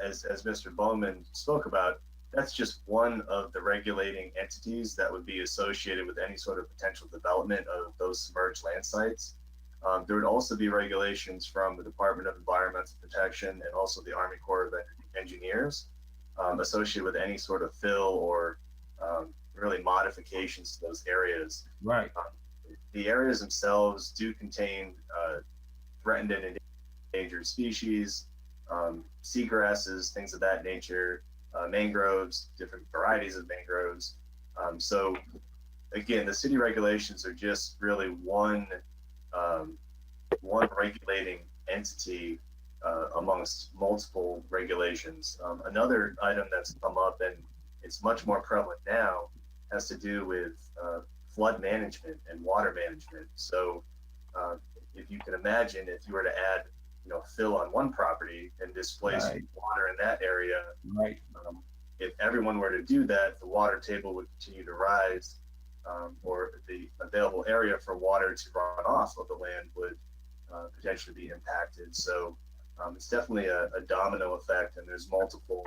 as Mr. Bowman spoke about, that's just one of the regulating entities that would be associated with any sort of potential development of those submerged land sites. There would also be regulations from the Department of Environmental Protection and also the Army Corps of Engineers associated with any sort of fill or really modifications to those areas. Right. The areas themselves do contain threatened and endangered species, seagrasses, things of that nature, mangroves, different varieties of mangroves. So again, the city regulations are just really one regulating entity amongst multiple regulations. Another item that's come up, and it's much more prevalent now, has to do with flood management and water management. So if you can imagine, if you were to add fill on one property and displace Right. water in that area, Right. If everyone were to do that, the water table would continue to rise, or the available area for water to run off of the land would potentially be impacted. So it's definitely a domino effect, and there's multiple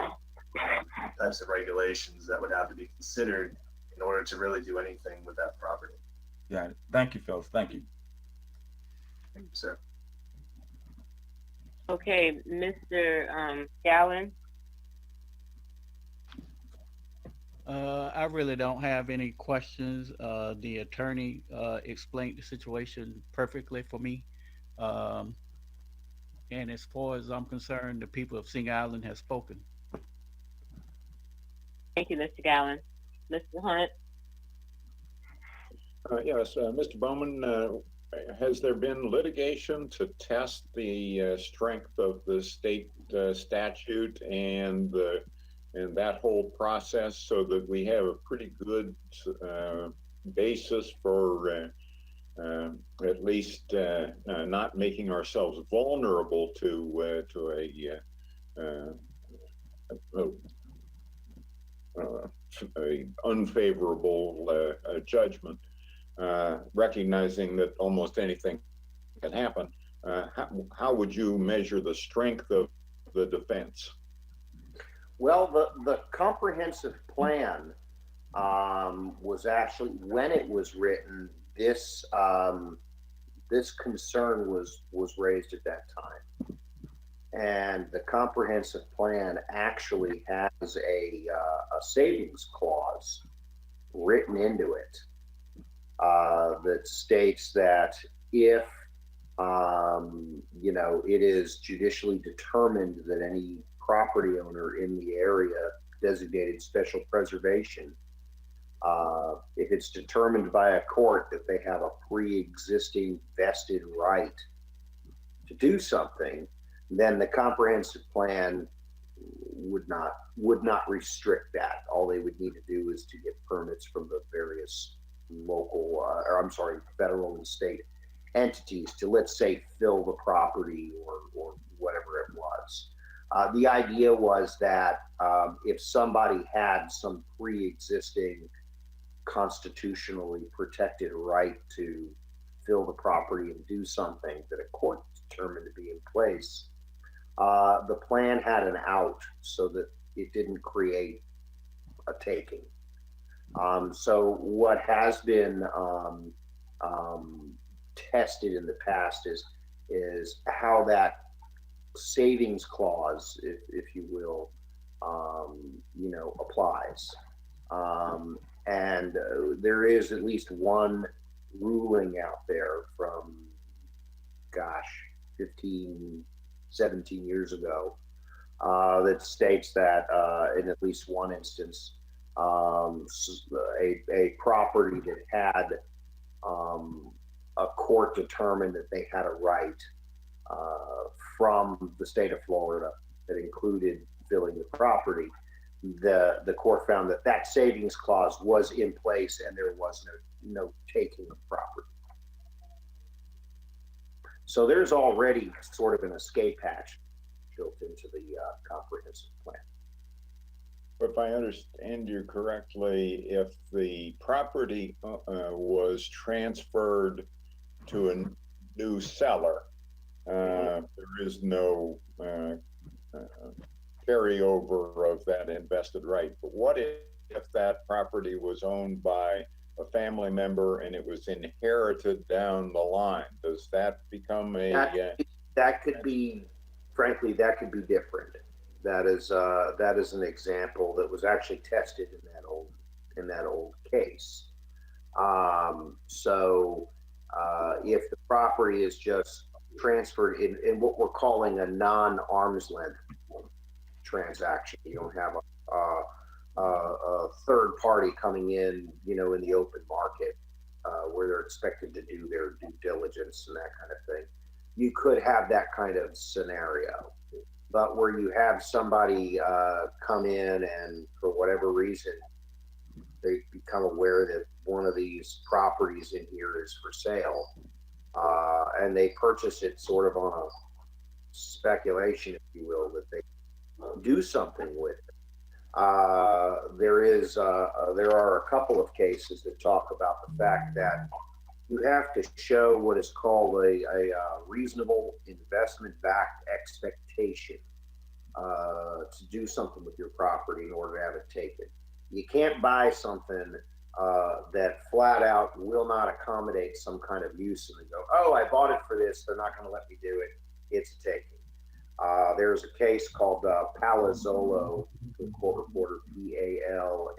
types of regulations that would have to be considered in order to really do anything with that property. Got it. Thank you, fellas. Thank you. Thank you, sir. Okay, Mr. Gallen. I really don't have any questions. The attorney explained the situation perfectly for me. And as far as I'm concerned, the people of Sing Island have spoken. Thank you, Mr. Gallen. Mr. Hunt. Yes, Mr. Bowman, has there been litigation to test the strength of the state statute and that whole process so that we have a pretty good basis for at least not making ourselves vulnerable to a unfavorable judgment, recognizing that almost anything can happen. How would you measure the strength of the defense? Well, the comprehensive plan was actually, when it was written, this this concern was raised at that time, and the comprehensive plan actually has a savings clause written into it that states that if you know, it is judicially determined that any property owner in the area designated special preservation, if it's determined by a court that they have a pre-existing vested right to do something, then the comprehensive plan would not restrict that. All they would need to do is to get permits from the various local, or I'm sorry, federal and state entities to, let's say, fill the property or whatever it was. The idea was that if somebody had some pre-existing constitutionally protected right to fill the property and do something that a court determined to be in place, the plan had an out so that it didn't create a taking. So what has been tested in the past is how that savings clause, if you will, you know, applies. And there is at least one ruling out there from, gosh, 15, 17 years ago that states that in at least one instance, a property that had a court determined that they had a right from the state of Florida that included filling the property, the court found that that savings clause was in place and there was no taking of property. So there's already sort of an escape hatch built into the comprehensive plan. If I understand you correctly, if the property was transferred to a new seller, there is no carryover of that invested right. But what if that property was owned by a family member and it was inherited down the line? Does that become a... That could be, frankly, that could be different. That is an example that was actually tested in that old case. So if the property is just transferred in what we're calling a non-arm's length transaction, you don't have a third party coming in, you know, in the open market where they're expected to do their due diligence and that kind of thing. You could have that kind of scenario. But where you have somebody come in and for whatever reason, they become aware that one of these properties in here is for sale, and they purchase it sort of on a speculation, if you will, that they do something with it. There are a couple of cases that talk about the fact that you have to show what is called a reasonable investment-backed expectation to do something with your property in order to have it taken. You can't buy something that flat out will not accommodate some kind of use and then go, oh, I bought it for this, they're not going to let me do it, it's a taking. There's a case called Palazzolo, court reporter, P-A-L-A-Z-Z-O-L-O,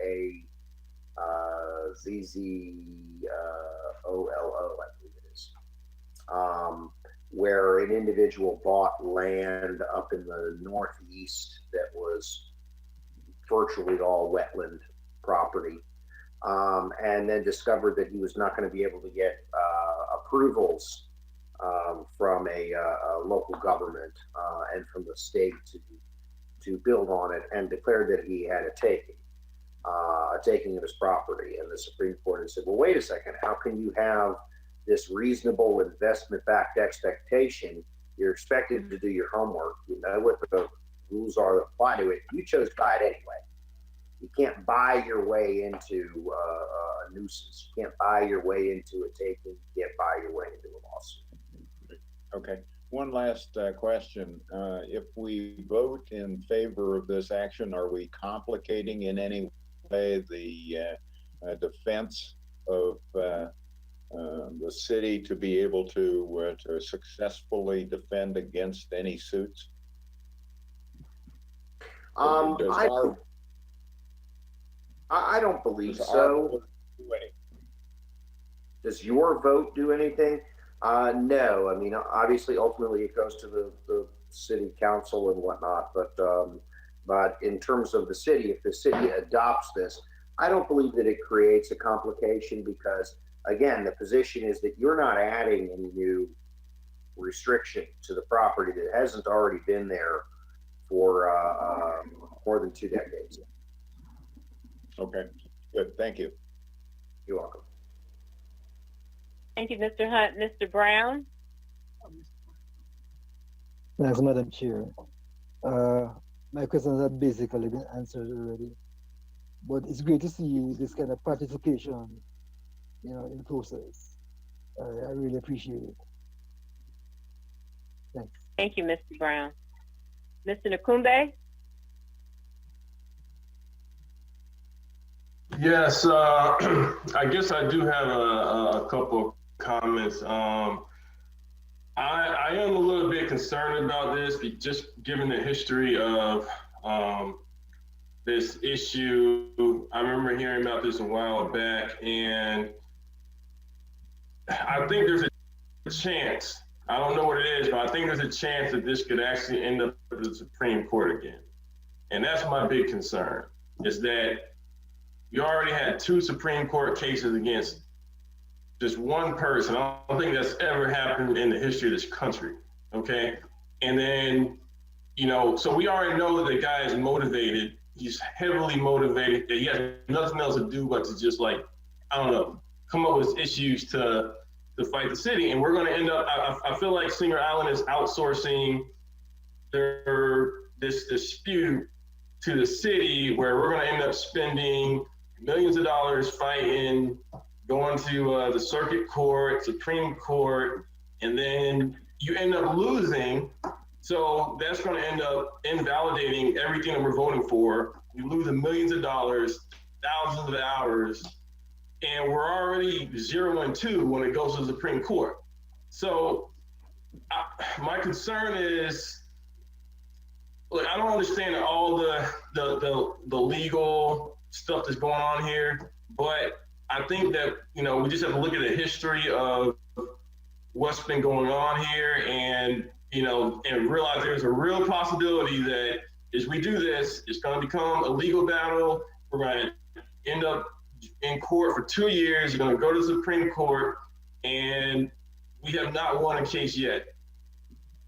I believe it is, where an individual bought land up in the northeast that was virtually all wetland property, and then discovered that he was not going to be able to get a approvals from a local government and from the state to build on it, and declared that he had a taking of his property. And the Supreme Court had said, well, wait a second, how can you have this reasonable investment-backed expectation? You're expected to do your homework. You know what the rules are that apply to it. You chose to buy it anyway. You can't buy your way into a nuisance. You can't buy your way into a taking. You can't buy your way into a lawsuit. Okay. One last question. If we vote in favor of this action, are we complicating in any way the defense of the city to be able to successfully defend against any suits? I don't believe so. Does your vote do anything? No. I mean, obviously, ultimately, it goes to the city council and whatnot. But in terms of the city, if the city adopts this, I don't believe that it creates a complication because, again, the position is that you're not adding any new restriction to the property that hasn't already been there for more than 2 decades. Okay, good. Thank you. You're welcome. Thank you, Mr. Hunt. Mr. Brown? Thanks, Madam Chair. My questions have basically been answered already, but it's great to see this kind of participation, you know, in the process. I really appreciate it. Thanks. Thank you, Mr. Brown. Mr. Nakumbe? Yes, I guess I do have a couple of comments. I am a little bit concerned about this, just given the history of this issue. I remember hearing about this a while back, and I think there's a chance, I don't know what it is, but I think there's a chance that this could actually end up at the Supreme Court again. And that's my big concern, is that you already had 2 Supreme Court cases against just one person. I don't think that's ever happened in the history of this country, okay? And then, you know, so we already know that the guy is motivated. He's heavily motivated. He has nothing else to do but to just, like, I don't know, come up with issues to fight the city. And we're going to end up, I feel like Singer Island is outsourcing this dispute to the city, where we're going to end up spending millions of dollars fighting, going to the circuit court, Supreme Court, and then you end up losing. So that's going to end up invalidating everything that we're voting for. We lose millions of dollars, thousands of hours, and we're already 0-2 when it goes to the Supreme Court. So my concern is, look, I don't understand all the legal stuff that's going on here, but I think that, you know, we just have to look at the history of what's been going on here, and, you know, and realize there's a real possibility that as we do this, it's going to become a legal battle. We're going to end up in court for 2 years. You're going to go to the Supreme Court, and we have not won a case yet.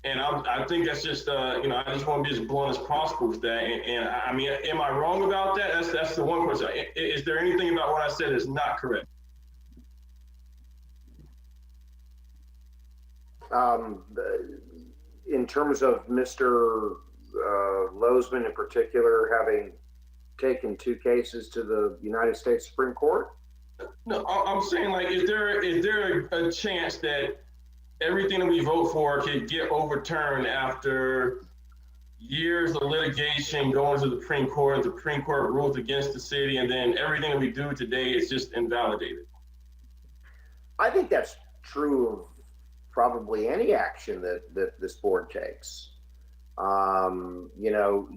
And I think that's just, you know, I just want to be as blunt as possible with that. And I mean, am I wrong about that? That's the one question. Is there anything about what I said that's not correct? In terms of Mr. Lozman in particular having taken 2 cases to the United States Supreme Court? No, I'm saying, like, is there a chance that everything that we vote for could get overturned after years of litigation going to the Supreme Court? The Supreme Court rules against the city, and then everything that we do today is just invalidated. I think that's true of probably any action that this board takes. You know,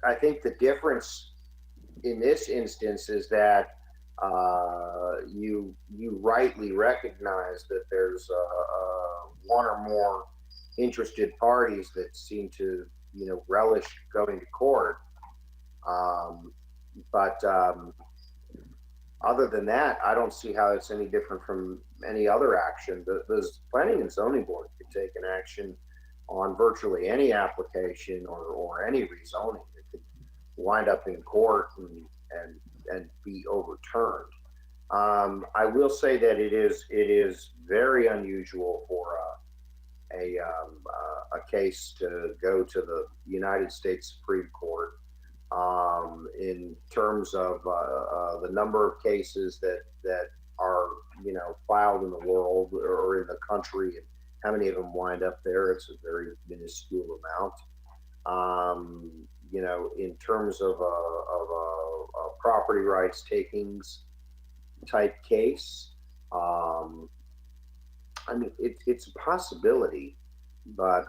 I think the difference in this instance is that you rightly recognize that there's one or more interested parties that seem to, you know, relish going to court. But Other than that, I don't see how it's any different from any other action. The planning and zoning board could take an action on virtually any application or any rezoning. It could wind up in court and be overturned. I will say that it is very unusual for a case to go to the United States Supreme Court. In terms of the number of cases that are filed in the world or in the country, and how many of them wind up there, it's a very minuscule amount. In terms of a property rights takings type case, I mean, it's a possibility, but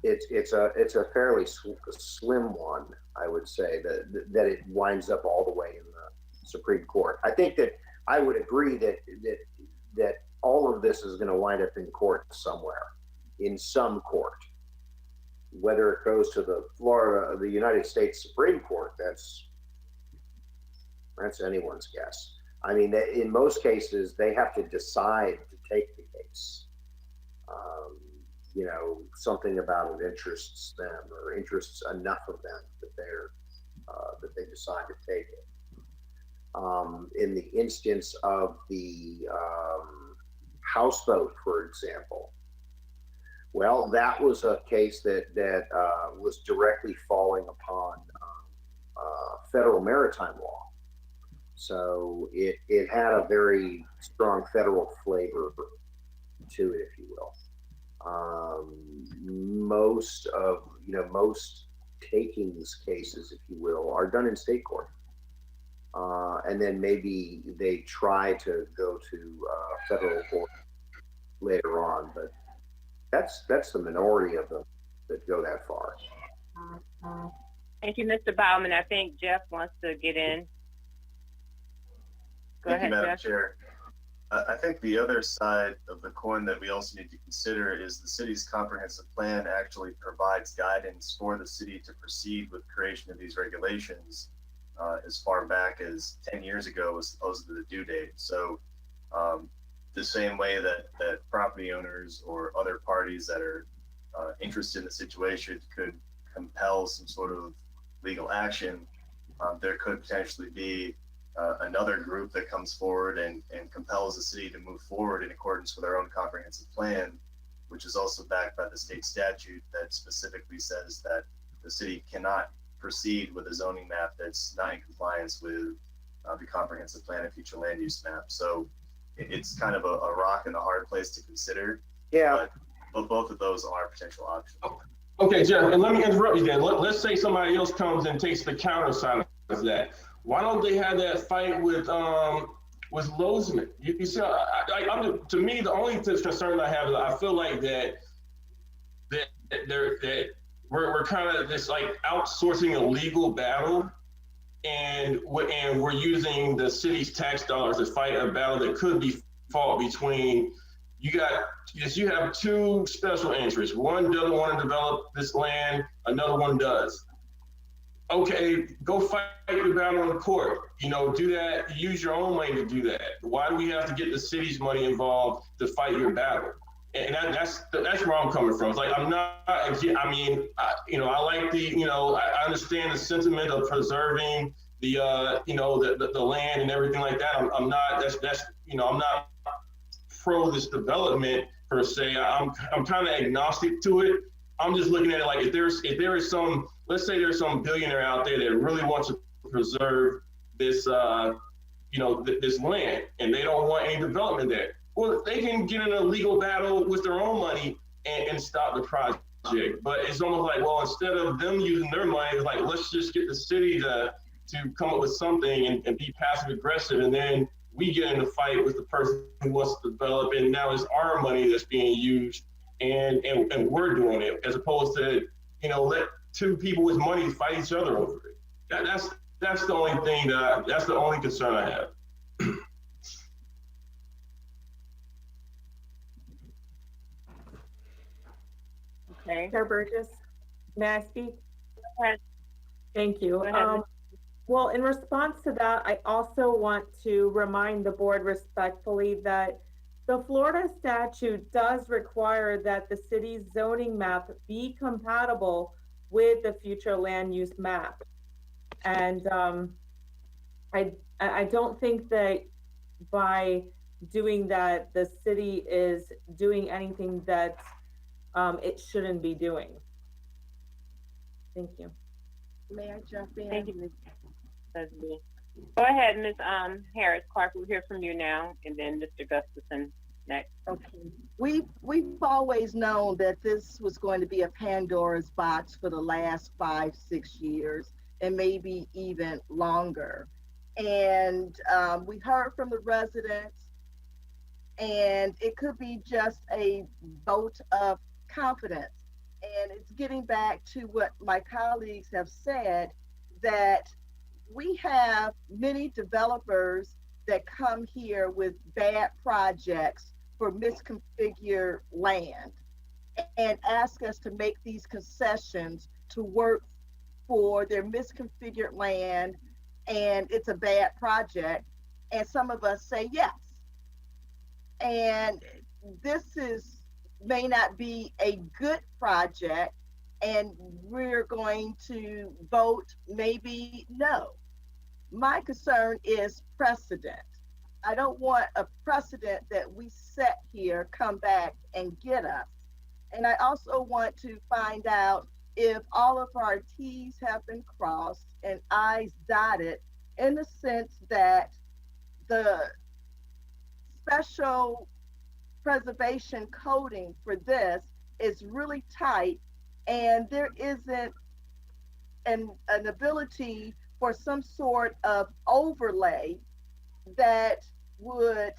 it's a fairly slim one, I would say, that it winds up all the way in the Supreme Court. I think that I would agree that all of this is going to wind up in court somewhere, in some court. Whether it goes to the United States Supreme Court, that's anyone's guess. I mean, in most cases, they have to decide to take the case. Something about it interests them or interests enough of them that they decide to take it. In the instance of the houseboat, for example, well, that was a case that was directly falling upon federal maritime law. So it had a very strong federal flavor to it, if you will. Most takings cases, if you will, are done in state court. And then maybe they try to go to federal court later on, but that's the minority of them that go that far. Thank you, Mr. Bauman. I think Jeff wants to get in. Go Thank ahead, you, Madam Jeff. Chair. I think the other side of the coin that we also need to consider is the city's comprehensive plan actually provides guidance for the city to proceed with creation of these regulations as far back as 10 years ago as opposed to the due date. So the same way that property owners or other parties that are interested in the situation could compel some sort of legal action, there could potentially be another group that comes forward and compels the city to move forward in accordance with our own comprehensive plan, which is also backed by the state statute that specifically says that the city cannot proceed with a zoning map that's not in compliance with the comprehensive plan and future land use map. So it's kind of a rock and a hard place to consider. Yeah. But both of those are potential options. Okay, Jeff, and let me interrupt you then. Let's say somebody else comes and takes the counter side of that. Why don't they have that fight with Lozman? You see, to me, the only concern I have is I feel like that we're kind of just like outsourcing a legal battle, and we're using the city's tax dollars to fight a battle that could be fought between. You have two special interests. One doesn't want to develop this land, another one does. Okay, go fight the battle in court. Do that. Use your own money to do that. Why do we have to get the city's money involved to fight your battle? And that's where I'm coming from. It's like I'm not. I mean, I like the. I understand the sentiment of preserving the the land and everything like that. I'm not. I'm not pro this development per se. I'm kind of agnostic to it. I'm just looking at it like if there is some, let's say there's some billionaire out there that really wants to preserve this this land and they don't want any development there. Well, they can get in a legal battle with their own money and stop the project. But it's almost like, well, instead of them using their money, it's like, let's just get the city to come up with something and be passive aggressive, and then we get in a fight with the person who wants to develop, and now it's our money that's being used, and we're doing it, as opposed to let two people with money fight each other over it. That's the only thing that's the only concern I have. Okay. Chair Burgess, may I speak? Go ahead. Thank you. Go ahead. Well, in response to that, I also want to remind the board respectfully that the Florida statute does require that the city's zoning map be compatible with the future land use map. And I don't think that by doing that, the city is doing anything that it shouldn't be doing. Thank you. May I jump in? Thank you, Ms. Busby. Go ahead, Ms. Harris Clark. We'll hear from you now, and then Mr. Gustafson next. Okay. We've always known that this was going to be a Pandora's box for the last 5-6 years, and maybe even longer. And we heard from the residents, and it could be just a vote of confidence. And it's getting back to what my colleagues have said, that we have many developers that come here with bad projects for misconfigured land and ask us to make these concessions to work for their misconfigured land, and it's a bad project. And some of us say yes. And this may not be a good project, and we're going to vote maybe no. My concern is precedent. I don't want a precedent that we set here come back and get us. And I also want to find out if all of our T's have been crossed and I's dotted, in the sense that the special preservation coding for this is really tight, and there isn't an ability for some sort of overlay that would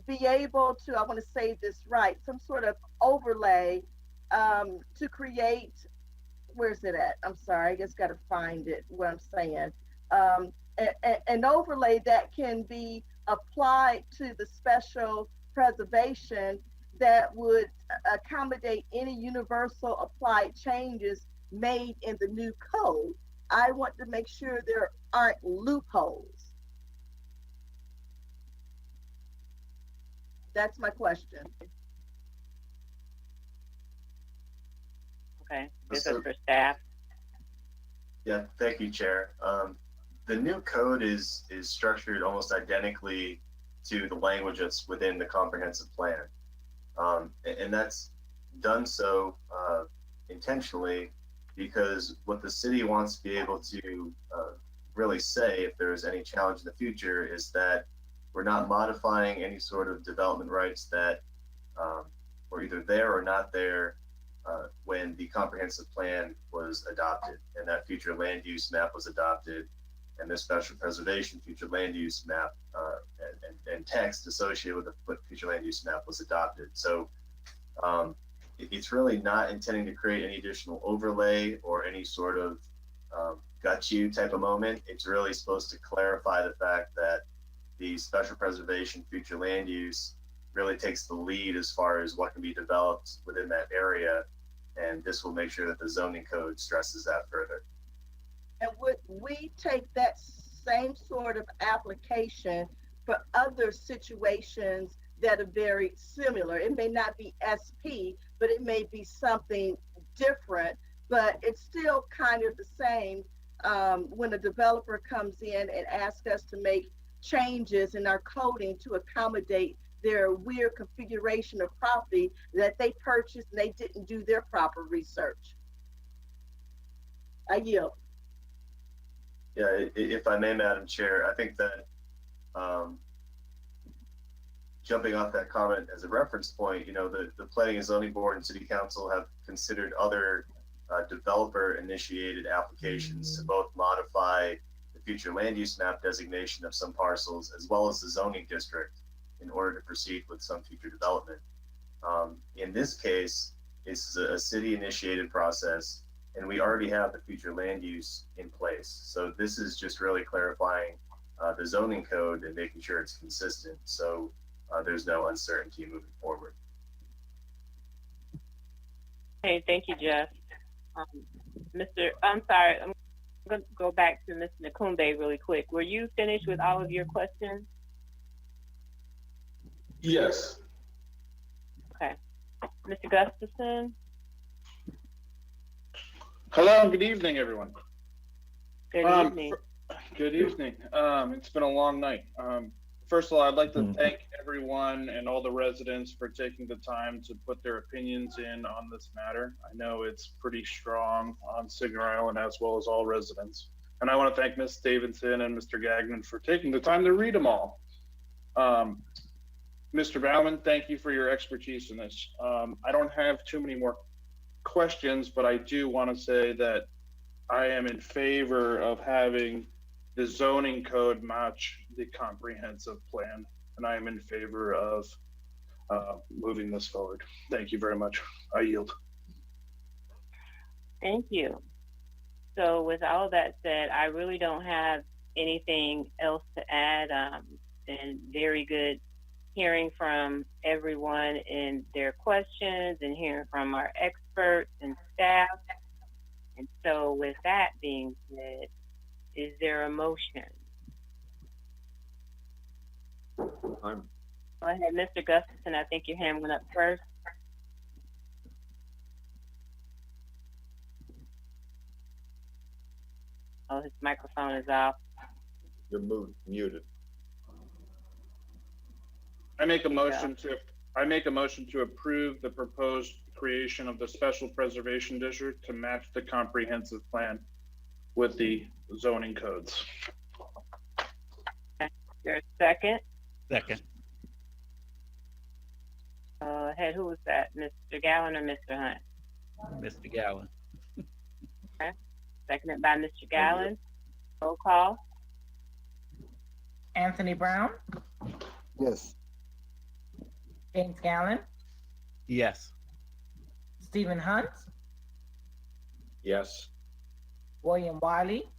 be able to, I want to say this right, some sort of overlay to create, where's it at? I'm sorry, I just got to find it, what I'm saying. An overlay that can be applied to the special preservation that would accommodate any universal applied changes made in the new code. I want to make sure there aren't loopholes. That's my question. Okay, this is for staff. Yeah, thank you, Chair. The new code is structured almost identically to the language that's within the comprehensive plan. And that's done so intentionally, because what the city wants to be able to really say, if there's any challenge in the future, is that we're not modifying any sort of development rights that were either there or not there when the comprehensive plan was adopted, and that future land use map was adopted, and this special preservation future land use map and text associated with the future land use map was adopted. So it's really not intending to create any additional overlay or any sort of got you type of moment. It's really supposed to clarify the fact that the special preservation future land use really takes the lead as far as what can be developed within that area. And this will make sure that the zoning code stresses that further. And would we take that same sort of application for other situations that are very similar? It may not be SP, but it may be something different, but it's still kind of the same when a developer comes in and asks us to make changes in our coding to accommodate their weird configuration of property that they purchased and they didn't do their proper research. I yield. Yeah, if I may, Madam Chair, I think that jumping off that comment as a reference point, the Planning and Zoning Board and City Council have considered other developer-initiated applications to both modify the future land use map designation of some parcels as well as the zoning district in order to proceed with some future development. In this case, it's a city-initiated process, and we already have the future land use in place. So this is just really clarifying the zoning code and making sure it's consistent, so there's no uncertainty moving forward. Okay, thank you, Jeff. I'm sorry, I'm going to go back to Mr. Nakumbe really quick. Were you finished with all of your questions? Yes. Okay. Mr. Gustafson? Hello, good evening, everyone. Good evening. Good evening. It's been a long night. First of all, I'd like to thank everyone and all the residents for taking the time to put their opinions in on this matter. I know it's pretty strong on Signor Island as well as all residents. And I want to thank Ms. Davidson and Mr. Gagnon for taking the time to read them all. Mr. Bauman, thank you for your expertise in this. I don't have too many more questions, but I do want to say that I am in favor of having the zoning code match the comprehensive plan, and I am in favor of moving this forward. Thank you very much. I yield. Thank you. So with all that said, I really don't have anything else to add. And very good hearing from everyone in their questions and hearing from our experts and staff. And so with that being said, is there a motion? Go ahead, Mr. Gustafson. I think your hand went up first. Oh, his microphone is off. You're muted. I make a motion to approve the proposed creation of the special preservation district to match the comprehensive plan with the zoning codes. There's a second. Second. Head, who was that? Mr. Gallen or Mr. Hunt? Mr. Gallen. Okay. Seconded by Mr. Gallen. Roll call. Anthony Brown, Yes. James Gallen, Yes. Stephen Hunt, Yes. William Wiley,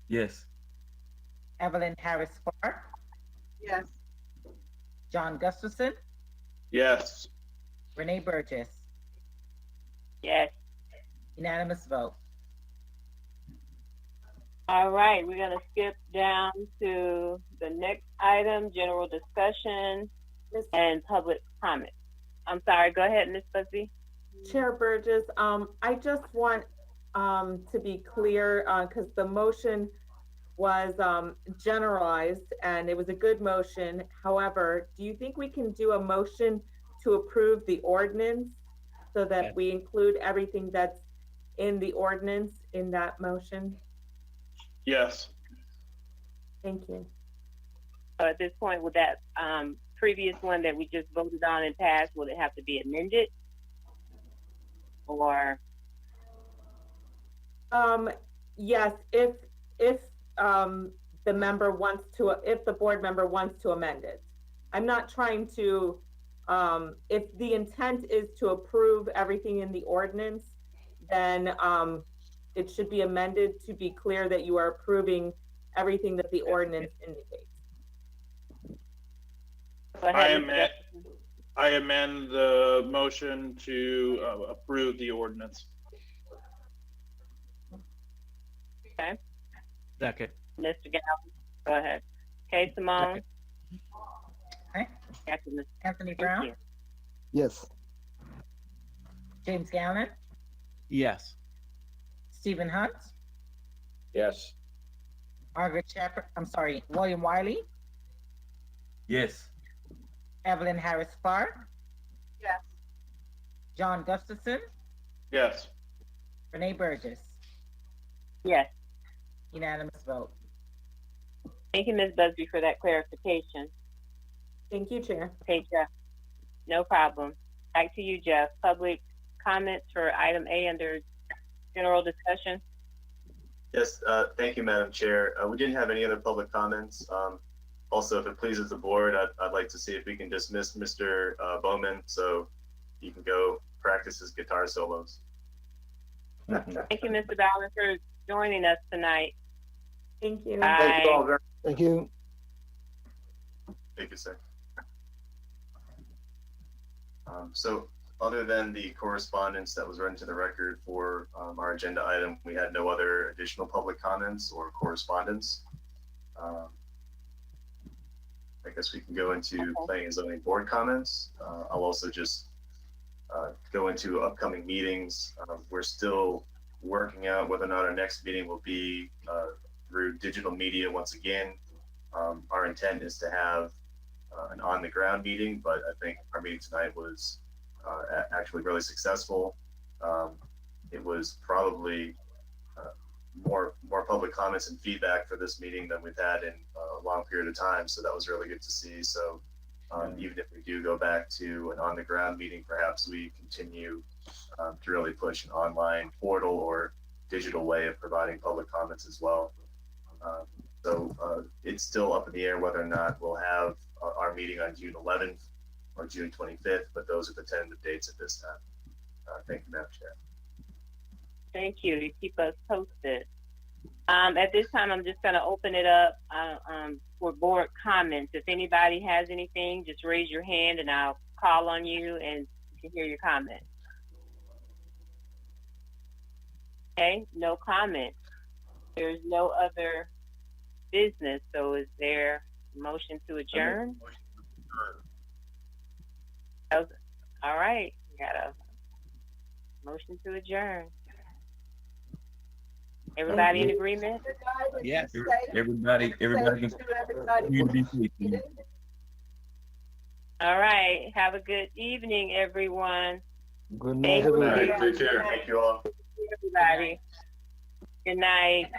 Yes. Evelyn Harris Clark, Yes. John Gustafson, Yes. Renee Burgess. Yes. Unanimous vote. All right, we're going to skip down to the next item, general discussion and public comment. I'm sorry, go ahead, Ms. Busby. Chair Burgess, I just want to be clear, because the motion was generalized and it was a good motion. However, do you think we can do a motion to approve the ordinance so that Yes. we include everything that's in the ordinance in that motion? Yes. Thank you. At this point, would that previous one that we just voted on and passed, would it have to be amended? Or? Yes, if the member wants to, if the board member wants to amend it. I'm not trying to, if the intent is to approve everything in the ordinance, then it should be amended to be clear that you are approving everything that the ordinance indicates. Go ahead, I amend the motion to approve the ordinance. Okay. Second. Mr. Galvin, go ahead. Okay, Simone. Okay. After Mr. Anthony Thank Brown, you. Yes. James Gallen, Yes. Stephen Hunt, Yes. Margaret Shepherd, William Wiley, Yes. Evelyn Harris Clark, Yes. John Gustafson, Yes. Renee Burgess. Yes. Unanimous vote. Thank you, Ms. Busby, for that clarification. Thank you, Chair. Okay, Jeff. No problem. Back to you, Jeff. Public comments for item A under general discussion. Yes, thank you, Madam Chair. We didn't have any other public comments. Also, if it pleases the board, I'd like to see if we can dismiss Mr. Bowman so he can go practice his guitar solos. Thank you, Mr. Ballard, for joining us tonight. Thank you. Bye. Thank you all very Thank you. Thank you, sir. So Other than the correspondence that was read into the record for our agenda item, we had no other additional public comments or correspondence. I guess we can go into planning and zoning board comments. I'll also just go into upcoming meetings. We're still working out whether or not our next meeting will be through digital media once again. Our intent is to have an on-the-ground meeting, but I think our meeting tonight was actually really successful. It was probably more public comments and feedback for this meeting than we've had in a long period of time, so that was really good to see. So even if we do go back to an on-the-ground meeting, perhaps we continue to really push an online portal or digital way of providing public comments as well. So it's still up in the air whether or not we'll have our meeting on June 11th or June 25th, but those are the tentative dates at this time. Thank you, Madam Chair. Thank you. You keep us posted. At this time, I'm just going to open it up for board comments. If anybody has anything, just raise your hand and I'll call on you and can hear your comment. Okay, no comment. There's no other business. So is there a motion to adjourn? All right, we got a motion to adjourn. Everybody in agreement? Yes. Everybody can be safe. All right. Have a good evening, everyone. Good night, Good everybody. night. Take care. Thank you all. Everybody. Good night.